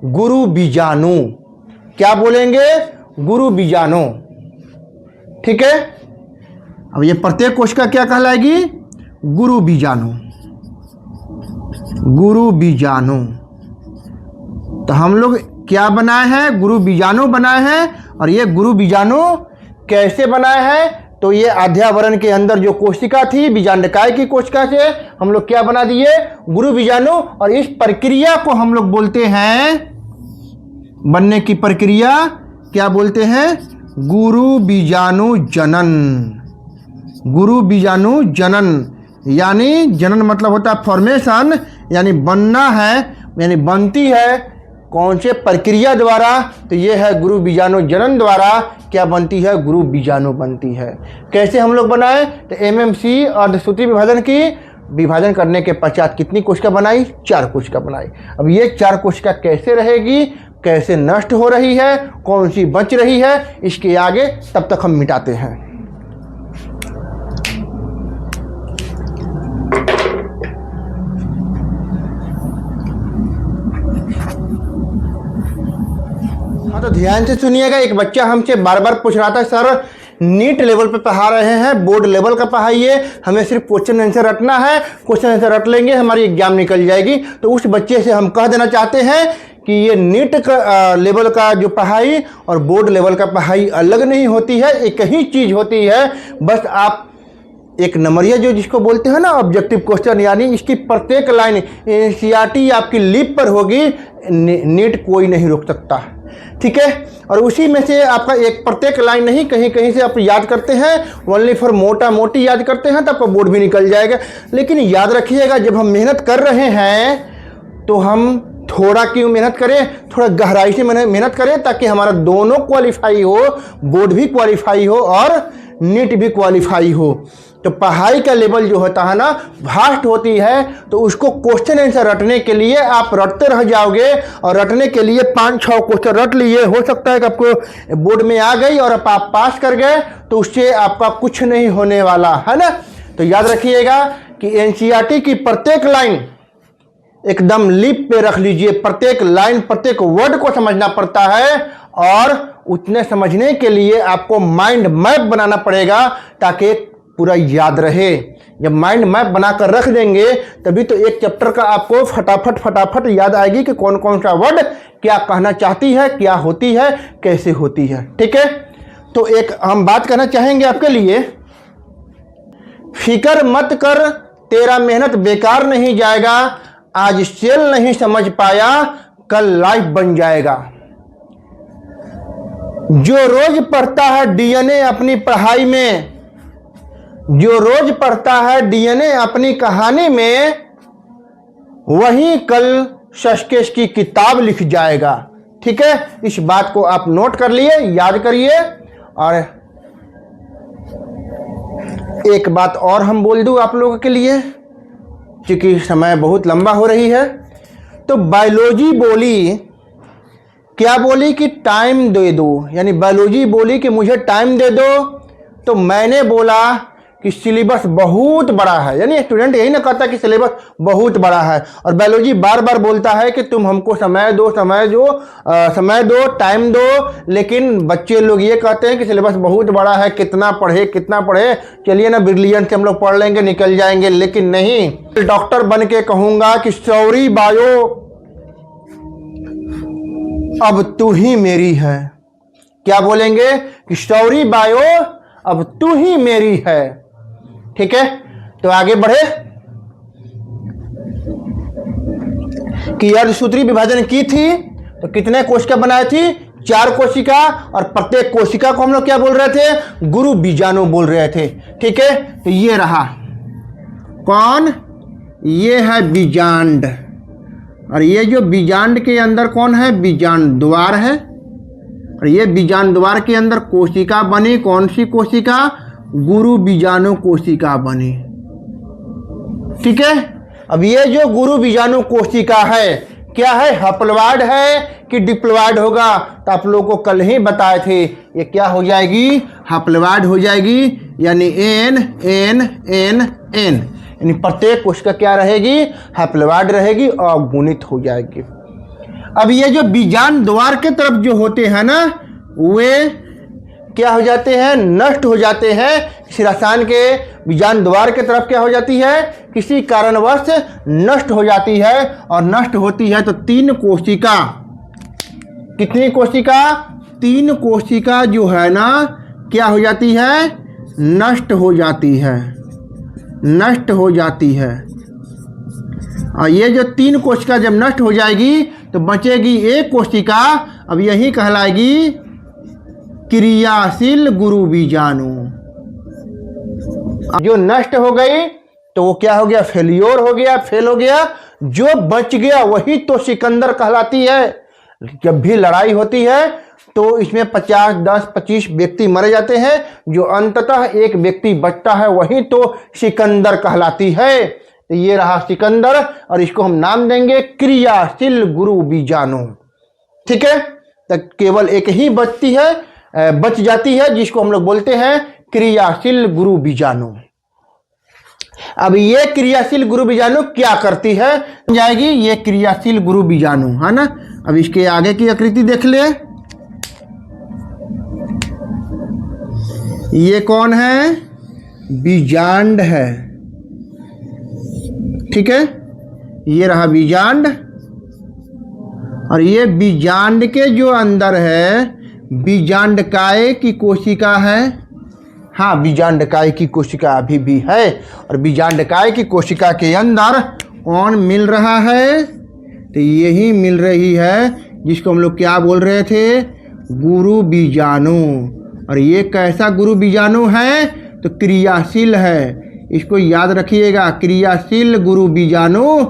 गुरु बीजाणु। क्या बोलेंगे, गुरु बीजाणु। ठीक है, अब ये प्रत्येक कोशिका क्या कहलाएगी, गुरु बीजाणु। गुरु बीजाणु। तो हम लोग क्या बनाए हैं, गुरु बीजाणु बनाए हैं। और ये गुरु बीजाणु कैसे बनाए हैं, तो ये अध्यावरण के अंदर जो कोशिका थी बीजांडकाय की कोशिका से हम लोग क्या बना दिए, गुरु बीजाणु। और इस प्रक्रिया को हम लोग बोलते हैं, बनने की प्रक्रिया क्या बोलते हैं, गुरु बीजाणु जनन। गुरु बीजाणु जनन यानी जनन मतलब होता है फॉर्मेशन, यानी बनना है, यानी बनती है कौन से प्रक्रिया द्वारा, तो ये है गुरु बीजाणु जनन द्वारा क्या बनती है, गुरु बीजाणु बनती है। कैसे हम लोग बनाए, तो एमएमसी अर्धसूत्री विभाजन की विभाजन करने के पश्चात कितनी कोशिका बनाई, 4 कोशिका बनाई। अब ये 4 कोशिका कैसे रहेगी, कैसे नष्ट हो रही है, कौन सी बच रही है, इसके आगे तब तक हम मिटाते हैं। हाँ, तो ध्यान से सुनिएगा। एक बच्चा हमसे बार बार पूछ रहा था, सर नीट लेवल पे पढ़ा रहे हैं, बोर्ड लेवल का पढ़ाइए, हमें सिर्फ क्वेश्चन आंसर रटना है, क्वेश्चन आंसर रट लेंगे हमारी एग्जाम निकल जाएगी। तो उस बच्चे से हम कह देना चाहते हैं कि ये नीट का लेवल का जो पढ़ाई और बोर्ड लेवल का पढ़ाई अलग नहीं होती है, एक ही चीज़ होती है। बस आप एक नंबरिया जो जिसको बोलते हैं ना ऑब्जेक्टिव क्वेश्चन, यानी इसकी प्रत्येक लाइन एनसीईआरटी आपकी लिप पर होगी, नीट कोई नहीं रोक सकता, ठीक है। और उसी में से आपका एक प्रत्येक लाइन नहीं, कहीं कहीं से आप याद करते हैं, ओनली फॉर मोटा मोटी याद करते हैं, तो आपका बोर्ड भी निकल जाएगा। लेकिन याद रखिएगा, जब हम मेहनत कर रहे हैं तो हम थोड़ा क्यों मेहनत करें, थोड़ा गहराई से मेहनत करें, ताकि हमारा दोनों क्वालिफाई हो, बोर्ड भी क्वालिफाई हो और नीट भी क्वालिफाई हो। तो पढ़ाई का लेवल जो होता है ना वास्ट होती है, तो उसको क्वेश्चन आंसर रटने के लिए आप रटते रह जाओगे, और रटने के लिए 5-6 क्वेश्चन रट लिए, हो सकता है कि आपको बोर्ड में आ गई और आप पास कर गए, तो उससे आपका कुछ नहीं होने वाला है ना। तो याद रखिएगा कि एनसीईआरटी की प्रत्येक लाइन एकदम लिप पे रख लीजिए, प्रत्येक लाइन प्रत्येक वर्ड को समझना पड़ता है, और उतने समझने के लिए आपको माइंड मैप बनाना पड़ेगा, ताकि पूरा याद रहे। जब माइंड मैप बनाकर रख देंगे तभी तो एक चैप्टर का आपको फटाफट याद आएगी कि कौन कौन सा वर्ड क्या कहना चाहती है, क्या होती है, कैसे होती है, ठीक है। तो एक हम बात करना चाहेंगे आपके लिए, फिक्र मत कर, तेरा मेहनत बेकार नहीं जाएगा, आज सेल नहीं समझ पाया, कल लाइफ बन जाएगा। जो रोज पढ़ता है डीएनए अपनी पढ़ाई में, जो रोज पढ़ता है डीएनए अपनी कहानी में, वही कल सस्केश की किताब लिख जाएगा, ठीक है। इस बात को आप नोट कर लिए, याद करिए। और एक बात और हम बोल दूं आप लोगों के लिए, क्योंकि समय बहुत लंबा हो रही है। तो बायोलॉजी बोली, क्या बोली कि टाइम दे दो, यानी बायोलॉजी बोली कि मुझे टाइम दे दो, तो मैंने बोला कि सिलेबस बहुत बड़ा है, यानी स्टूडेंट यही ना कहता कि सिलेबस बहुत बड़ा है, और बायोलॉजी बार बार बोलता है कि तुम हमको समय दो, टाइम दो, लेकिन बच्चे लोग ये कहते हैं कि सिलेबस बहुत बड़ा है, कितना पढ़े, चलिए ना ब्रिलियंट से हम लोग पढ़ लेंगे, निकल जाएंगे। लेकिन नहीं, डॉक्टर बन के कहूँगा कि सॉरी बायो, अब तू ही मेरी है। क्या बोलेंगे कि सॉरी बायो, अब तू ही मेरी है, ठीक है। तो आगे बढ़े कि अर्धसूत्री विभाजन की थी तो कितने कोशिका बनाई थी, 4 कोशिका, और प्रत्येक कोशिका को हम लोग क्या बोल रहे थे, गुरु बीजाणु बोल रहे थे, ठीक है। तो ये रहा कौन, ये है बीजांड, और ये जो बीजांड के अंदर कौन है, बीजांड द्वार है, और ये बीजांड द्वार के अंदर कोशिका बनी, कौन सी कोशिका, गुरु बीजाणु कोशिका बनी, ठीक है। अब ये जो गुरु बीजाणु कोशिका है क्या है, हप्लॉइड है कि डिप्लॉइड होगा, तो आप लोगों को कल ही बताए थे, ये क्या हो जाएगी, हप्लॉइड हो जाएगी, यानी एन एन एन एन, यानी प्रत्येक कोशिका क्या रहेगी, हप्लॉइड रहेगी और गुणित हो जाएगी। अब ये जो बीजांड द्वार के तरफ जो होते हैं ना, वे क्या हो जाते हैं, नष्ट हो जाते हैं। किसी रसायन के बीजांड द्वार के तरफ क्या हो जाती है, किसी कारणवश नष्ट हो जाती है, और नष्ट होती है तो 3 कोशिका, कितनी कोशिका, 3 कोशिका जो है ना क्या हो जाती है, नष्ट हो जाती है, नष्ट हो जाती है। और ये जो 3 कोशिका जब नष्ट हो जाएगी तो बचेगी एक कोशिका, अब यही कहलाएगी क्रियाशील गुरु बीजाणु। जो नष्ट हो गई तो वो क्या हो गया, फेल्योर हो गया, फेल हो गया। जो बच गया वही तो सिकंदर कहलाती है। जब भी लड़ाई होती है तो इसमें 50, 10, 25 व्यक्ति मरे जाते हैं, जो अंततः एक व्यक्ति बचता है वही तो सिकंदर कहलाती है। तो ये रहा सिकंदर, और इसको हम नाम देंगे क्रियाशील गुरु बीजाणु, ठीक है, तो केवल एक ही बच जाती है, जिसको हम लोग बोलते हैं क्रियाशील गुरु बीजाणु। अब ये क्रियाशील गुरु बीजाणु क्या करती है जाएगी, ये क्रियाशील गुरु बीजाणु है ना। अब इसके आगे की आकृति देख ले, ये कौन है, बीजांड है। ठीक है, ये रहा बीजांड, और ये बीजांड के जो अंदर है बीजांडकाय की कोशिका है। हाँ, बीजांडकाय की कोशिका अभी भी है, और बीजांडकाय की कोशिका के अंदर कौन मिल रहा है, तो यही मिल रही है जिसको हम लोग क्या बोल रहे थे, गुरु बीजाणु। और ये कैसा गुरु बीजाणु है, तो क्रियाशील है। इसको याद रखिएगा, क्रियाशील गुरु बीजाणु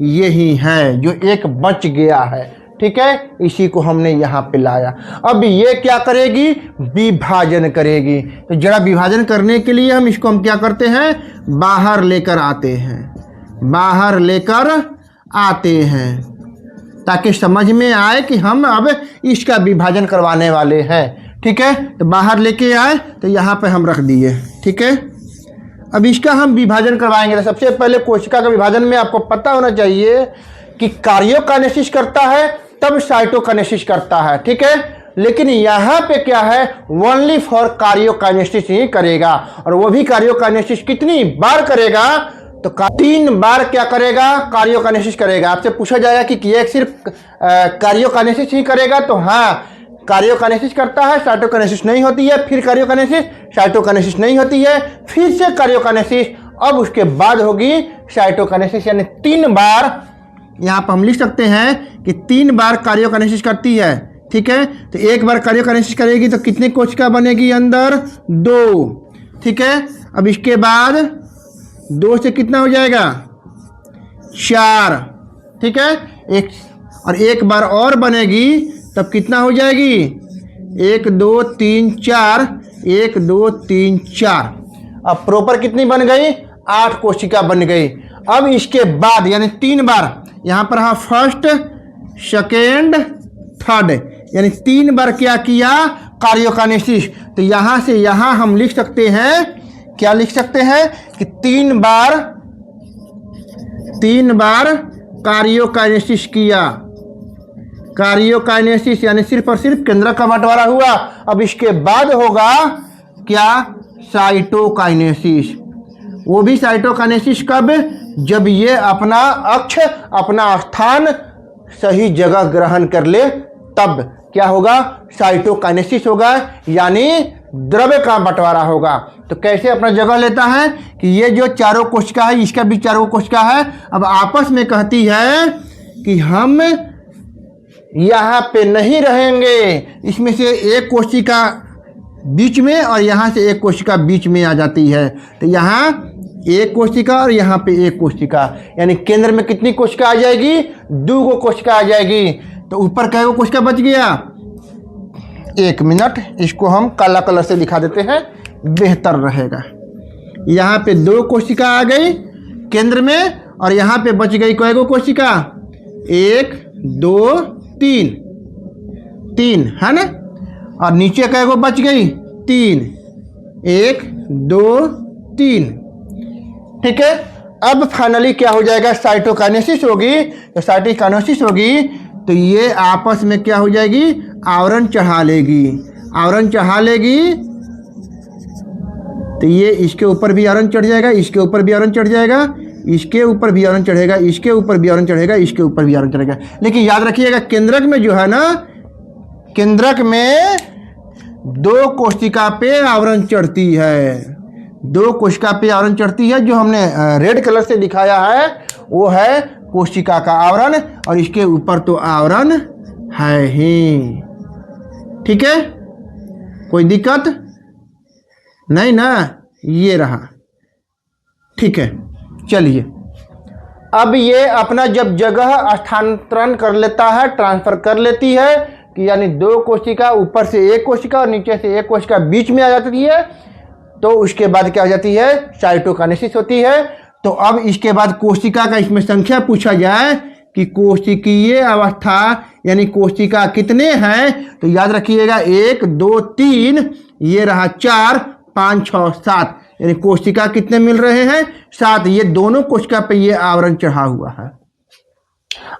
यही है जो एक बच गया है। ठीक है, इसी को हमने यहाँ पे लाया। अब ये क्या करेगी, विभाजन करेगी। तो जरा विभाजन करने के लिए हम इसको क्या करते हैं, बाहर लेकर आते हैं, बाहर लेकर आते हैं, ताकि समझ में आए कि हम अब इसका विभाजन करवाने वाले हैं। ठीक है, तो बाहर लेके आए तो यहाँ पे हम रख दिए। ठीक है, अब इसका हम विभाजन करवाएंगे। तो सबसे पहले कोशिका का विभाजन में आपको पता होना चाहिए कि कार्योकाइनेसिस करता है तब साइटोकाइनेसिस करता है। ठीक है, लेकिन यहाँ पे क्या है, ओनली फॉर कार्योकाइनेसिस ही करेगा, और वो भी कार्योकाइनेसिस कितनी बार करेगा, तो 3 बार क्या करेगा, कार्योकाइनेसिस करेगा। आपसे पूछा जाएगा कि ये सिर्फ कार्योकाइनेसिस ही करेगा, तो हाँ, कार्योकाइनेसिस करता है, साइटोकाइनेसिस नहीं होती है, फिर कार्योकाइनेसिस, साइटोकाइनेसिस नहीं होती है, फिर से कार्योकाइनेसिस, अब उसके बाद होगी साइटोकाइनेसिस। यानी 3 बार यहाँ पर हम लिख सकते हैं कि 3 बार कार्योकाइनेसिस करती है। ठीक है, तो एक बार कार्योकाइनेसिस करेगी तो कितनी कोशिका बनेगी अंदर, 2। ठीक है, अब इसके बाद 2 से कितना हो जाएगा, 4। ठीक है, एक बार और बनेगी तब कितना हो जाएगी, 1 2 3 4, 1 2 3 4। अब प्रॉपर कितनी बन गई, 8 कोशिका बन गई। अब इसके बाद यानी 3 बार, यहाँ पर हाँ फर्स्ट सेकेंड थर्ड, यानी 3 बार क्या किया, कार्योकाइनेसिस। तो यहाँ से यहाँ हम लिख सकते हैं, क्या लिख सकते हैं कि 3 बार कार्योकाइनेसिस किया। कार्योकाइनेसिस यानी सिर्फ और सिर्फ केंद्रक का बंटवारा हुआ। अब इसके बाद होगा क्या, साइटोकाइनेसिस। वो भी साइटोकाइनेसिस कब, जब ये अपना अक्ष, अपना स्थान सही जगह ग्रहण कर ले, तब क्या होगा, साइटोकाइनेसिस होगा, यानी द्रव्य का बंटवारा होगा। तो कैसे अपना जगह लेता है कि ये जो चारों कोशिका है, इसका भी चारों कोशिका है, अब आपस में कहती है कि हम यहाँ पे नहीं रहेंगे, इसमें से एक कोशिका बीच में और यहाँ से एक कोशिका बीच में आ जाती है। तो यहाँ एक कोशिका और यहाँ पे एक कोशिका, यानी केंद्र में कितनी कोशिका आ जाएगी, 2 कोशिका आ जाएगी। तो ऊपर क्या कोशिका बच गया, 1 मिनट, इसको हम काला कलर से दिखा देते हैं, बेहतर रहेगा। यहाँ पे 2 कोशिका आ गई केंद्र में, और यहाँ पे बच गई कई कोशिका, 1 2 3 है ना, और नीचे कै गो बच गई, 3, 1 2 3। ठीक है, अब फाइनली क्या हो जाएगा, साइटोकाइनेसिस होगी। तो साइटोकाइनेसिस होगी तो ये आपस में क्या हो जाएगी, आवरण चढ़ा लेगी। आवरण चढ़ा लेगी तो ये इसके ऊपर भी आवरण चढ़ जाएगा, इसके ऊपर भी आवरण चढ़ जाएगा, इसके ऊपर भी आवरण चढ़ेगा, इसके ऊपर भी आवरण चढ़ेगा, इसके ऊपर भी आवरण चढ़ेगा। लेकिन याद रखिएगा, केंद्रक में जो है ना, केंद्रक में 2 कोशिका पे आवरण चढ़ती है, 2 कोशिका पे आवरण चढ़ती है। जो हमने रेड कलर से दिखाया है वो है कोशिका का आवरण, और इसके ऊपर तो आवरण है ही। ठीक है, कोई दिक्कत नहीं ना, ये रहा। ठीक है, चलिए अब ये अपना जब जगह स्थानांतरण कर लेता है, ट्रांसफर कर लेती है, कि यानी 2 कोशिका, ऊपर से 1 कोशिका और नीचे से 1 कोशिका बीच में आ जाती है, तो उसके बाद क्या हो जाती है, साइटोकाइनेसिस होती है। तो अब इसके बाद कोशिका का इसमें संख्या पूछा जाए कि कोशिकीय अवस्था यानी कोशिका कितने हैं, तो याद रखिएगा 1 2 3, ये रहा 4 5 6 7, यानी कोशिका कितने मिल रहे हैं 7। ये दोनों कोशिका पे ये आवरण चढ़ा हुआ है।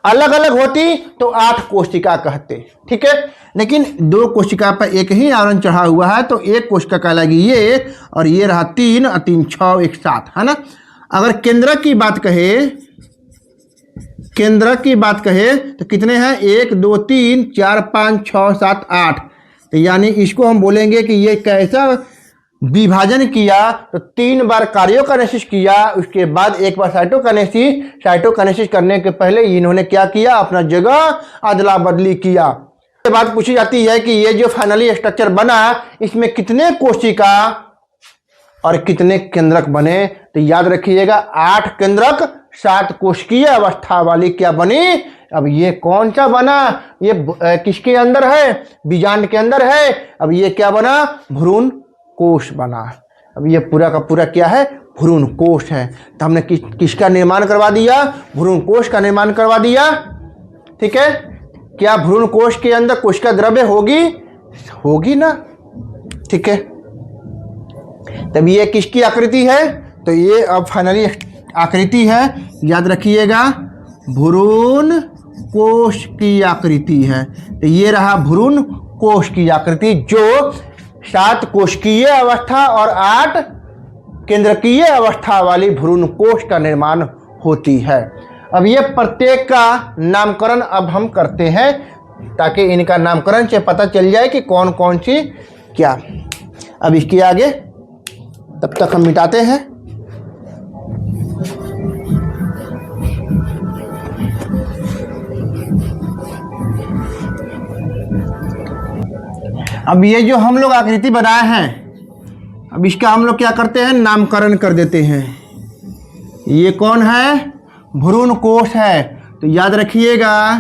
अलग अलग होती तो 8 कोशिका कहते, ठीक है, लेकिन 2 कोशिका पर एक ही आवरण चढ़ा हुआ है तो एक कोशिका कहलाएगी ये, और ये रहा 3 और 3 6 1 7, है ना। अगर केंद्रक की बात कहे तो कितने हैं 1 2 3 4 5 6 7 8, तो यानी इसको हम बोलेंगे कि ये कैसा विभाजन किया, तो 3 बार कार्योकाइनेसिस किया, उसके बाद एक बार साइटोकाइनेसिस करने के पहले इन्होंने क्या किया, अपना जगह अदला बदली किया। ये बात पूछी जाती है कि ये जो फाइनली स्ट्रक्चर बना इसमें कितने कोशिका और कितने केंद्रक बने, तो याद रखिएगा 8 केंद्रक 7 कोशिकीय अवस्था वाली क्या बनी। अब ये कौन सा बना, ये किसके अंदर है, बीजांड के अंदर है। अब ये क्या बना, भ्रूण कोश बना। अब ये पूरा का पूरा क्या है, भ्रूण कोश है। तो हमने किसका निर्माण करवा दिया, भ्रूण कोश का निर्माण करवा दिया, ठीक है। क्या भ्रूण कोश के अंदर कोशिका द्रव्य होगी ना, ठीक है। तब ये किसकी आकृति है, तो ये अब फाइनली आकृति है, याद रखिएगा भ्रूण कोश की आकृति है। तो ये रहा भ्रूण कोश की आकृति, जो 7 कोशिकीय अवस्था और 8 केंद्रकीय अवस्था वाली भ्रूण कोश का निर्माण होती है। अब ये प्रत्येक का नामकरण अब हम करते हैं, ताकि इनका नामकरण से पता चल जाए कि कौन कौन सी क्या। अब इसके आगे तब तक हम मिटाते हैं। अब ये जो हम लोग आकृति बनाए हैं, अब इसका हम लोग क्या करते हैं, नामकरण कर देते हैं। ये कौन है, भ्रूण कोश है। तो याद रखिएगा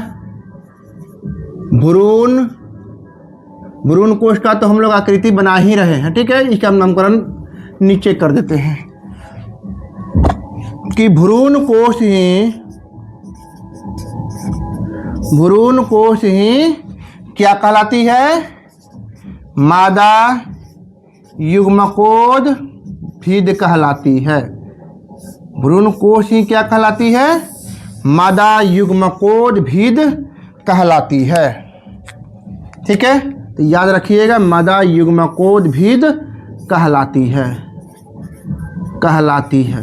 भ्रूण कोश का तो हम लोग आकृति बना ही रहे हैं, ठीक है। इसका हम नामकरण नीचे कर देते हैं कि भ्रूण कोश ही क्या कहलाती है, मादा युग्मकोद भिद कहलाती है। भ्रूण कोश ही क्या कहलाती है, मादा युग्मकोद भिद कहलाती है, ठीक है। तो याद रखिएगा मादा युग्मकोद भिद कहलाती है।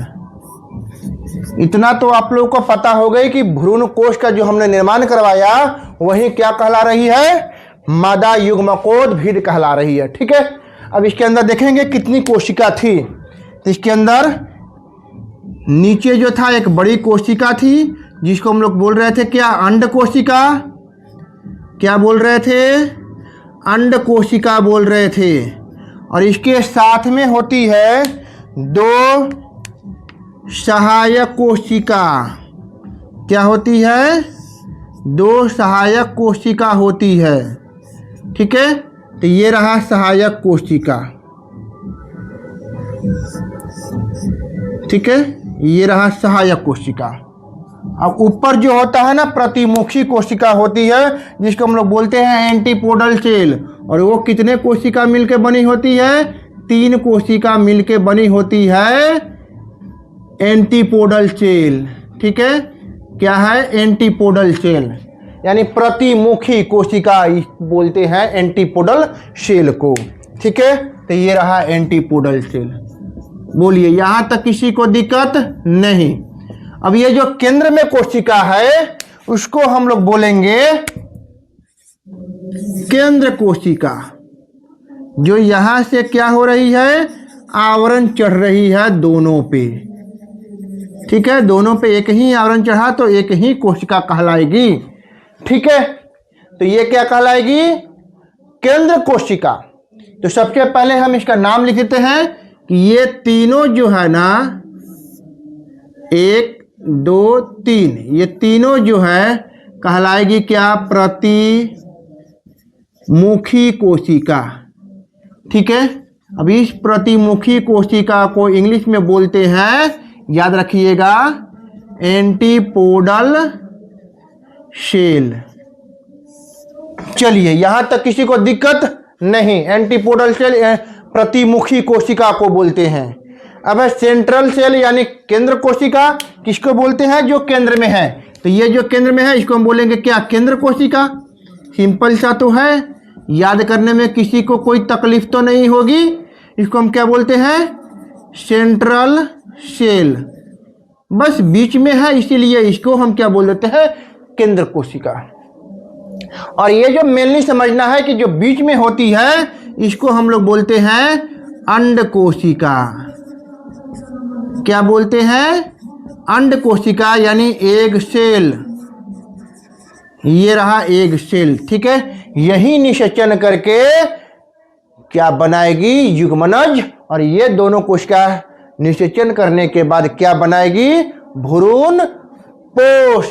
इतना तो आप लोगों को पता हो गई कि भ्रूण कोश का जो हमने निर्माण करवाया वही क्या कहला रही है, मादा युग्मकोद भिद कहला रही है, ठीक है। अब इसके अंदर देखेंगे कितनी कोशिका थी। तो इसके अंदर नीचे जो था एक बड़ी कोशिका थी, जिसको हम लोग बोल रहे थे क्या, अंड कोशिका। क्या बोल रहे थे, अंड कोशिका बोल रहे थे। और इसके साथ में होती है 2 सहायक कोशिका। क्या होती है, 2 सहायक कोशिका होती है, ठीक है। तो ये रहा सहायक कोशिका, ठीक है, ये रहा सहायक कोशिका। अब ऊपर जो होता है ना प्रतिमुखी कोशिका होती है, जिसको हम लोग बोलते हैं एंटीपोडल सेल। और वो कितने कोशिका मिलके बनी होती है, 3 कोशिका मिलके बनी होती है एंटीपोडल सेल, ठीक है। क्या है, एंटीपोडल सेल, यानी प्रतिमुखी कोशिका बोलते हैं एंटीपोडल सेल को, ठीक है। तो ये रहा एंटीपोडल सेल। बोलिए यहाँ तक किसी को दिक्कत नहीं। अब ये जो केंद्र में कोशिका है उसको हम लोग बोलेंगे केंद्र कोशिका, जो यहां से क्या हो रही है, आवरण चढ़ रही है दोनों पे, ठीक है। दोनों पे एक ही आवरण चढ़ा तो एक ही कोशिका कहलाएगी, ठीक है। तो ये क्या कहलाएगी, केंद्र कोशिका। तो सबसे पहले हम इसका नाम लिख देते हैं कि ये तीनों जो है ना, 1 2 3, ये तीनों जो है कहलाएगी क्या, प्रतिमुखी कोशिका, ठीक है। अब इस प्रतिमुखी कोशिका को इंग्लिश में बोलते हैं, याद रखिएगा, एंटीपोडल सेल। चलिए यहां तक किसी को दिक्कत नहीं। एंटीपोडल सेल प्रतिमुखी कोशिका को बोलते हैं। अब है सेंट्रल सेल यानी केंद्र कोशिका, किसको बोलते हैं? जो केंद्र में है। तो ये जो केंद्र में है इसको हम बोलेंगे क्या? केंद्र कोशिका। सिंपल सा तो है, याद करने में किसी को कोई तकलीफ तो नहीं होगी। इसको हम क्या बोलते हैं? Central cell. बस बीच में है इसीलिए इसको हम क्या बोल देते हैं? केंद्र कोशिका। और ये जो मेनली समझना है कि जो बीच में होती है इसको हम लोग बोलते हैं अंड कोशिका। क्या बोलते हैं? अंड कोशिका यानी एग सेल। ये रहा एग सेल, ठीक है। यही निषेचन करके क्या बनाएगी? युग्मनज। और ये दोनों कोशिका निषेचन करने के बाद क्या बनाएगी? भ्रूण पोष।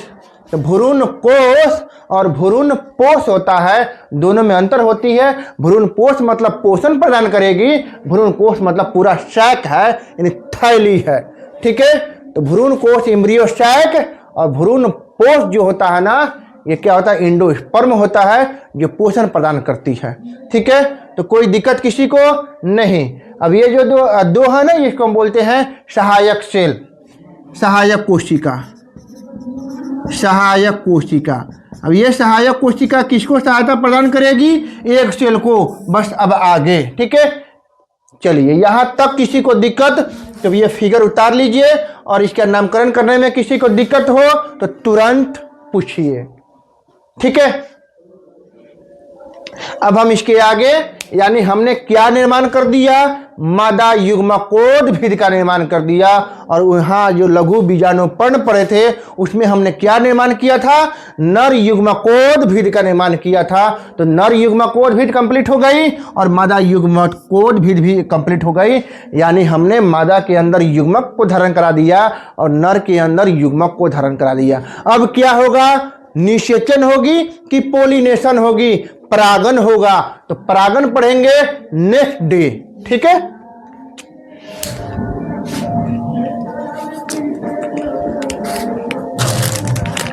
तो भ्रूण कोष और भ्रूण पोष होता है, दोनों में अंतर होती है। भ्रूण पोष मतलब पोषण प्रदान करेगी, भ्रूण कोष मतलब पूरा सैक है यानी थैली है, ठीक है। तो भ्रूण कोष एम्ब्रियो सैक और भ्रूण पोष जो होता है ना, ये क्या होता है? एंडोस्पर्म होता है जो पोषण प्रदान करती है, ठीक है। तो कोई दिक्कत किसी को नहीं। अब ये जो दो है ना, इसको हम बोलते हैं सहायक सेल, सहायक कोशिका, सहायक कोशिका। अब ये सहायक कोशिका किसको सहायता प्रदान करेगी? एक सेल को। बस अब आगे, ठीक है। चलिए यहां तक किसी को दिक्कत तो ये फिगर उतार लीजिए, और इसका नामकरण करने में किसी को दिक्कत हो तो तुरंत पूछिए, ठीक है। अब हम इसके आगे यानी हमने क्या निर्माण कर दिया? मादा युग्मकोद्भिद का निर्माण कर दिया। और वहां जो लघु बीजाणुपर्ण पड़े थे उसमें हमने क्या निर्माण किया था? नर युग्मकोद्भिद का निर्माण किया था। तो नर युग्मकोद्भिद कंप्लीट हो गई और मादा युग्मकोद्भिद भी कंप्लीट हो गई। यानी हमने मादा के अंदर युग्मक को धारण करा दिया और नर के अंदर युग्मक को धारण करा दिया। अब क्या होगा? निषेचन होगी कि पोलिनेशन होगी? परागन होगा। तो परागन पढ़ेंगे नेक्स्ट डे, ठीक है।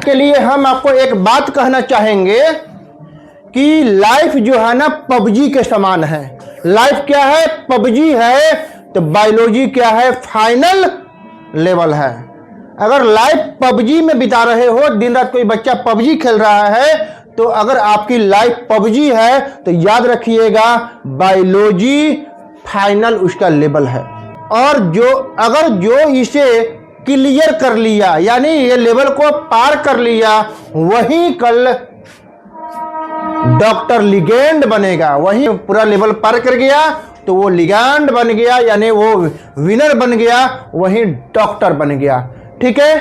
के लिए हम आपको एक बात कहना चाहेंगे कि लाइफ जो है ना पबजी के समान है। लाइफ क्या है? पबजी है। तो बायोलॉजी क्या है? फाइनल लेवल है। अगर लाइफ पबजी में बिता रहे हो, दिन रात कोई बच्चा पबजी खेल रहा है, तो अगर आपकी लाइफ पबजी है तो याद रखिएगा बायोलॉजी फाइनल उसका लेवल है। और अगर जो इसे क्लियर कर लिया यानी ये लेवल को पार कर लिया, वही कल डॉक्टर लिगेंड बनेगा। वही पूरा लेवल पार कर गया तो वो लिगेंड बन गया यानी वो विनर बन गया, वही डॉक्टर बन गया, ठीक है।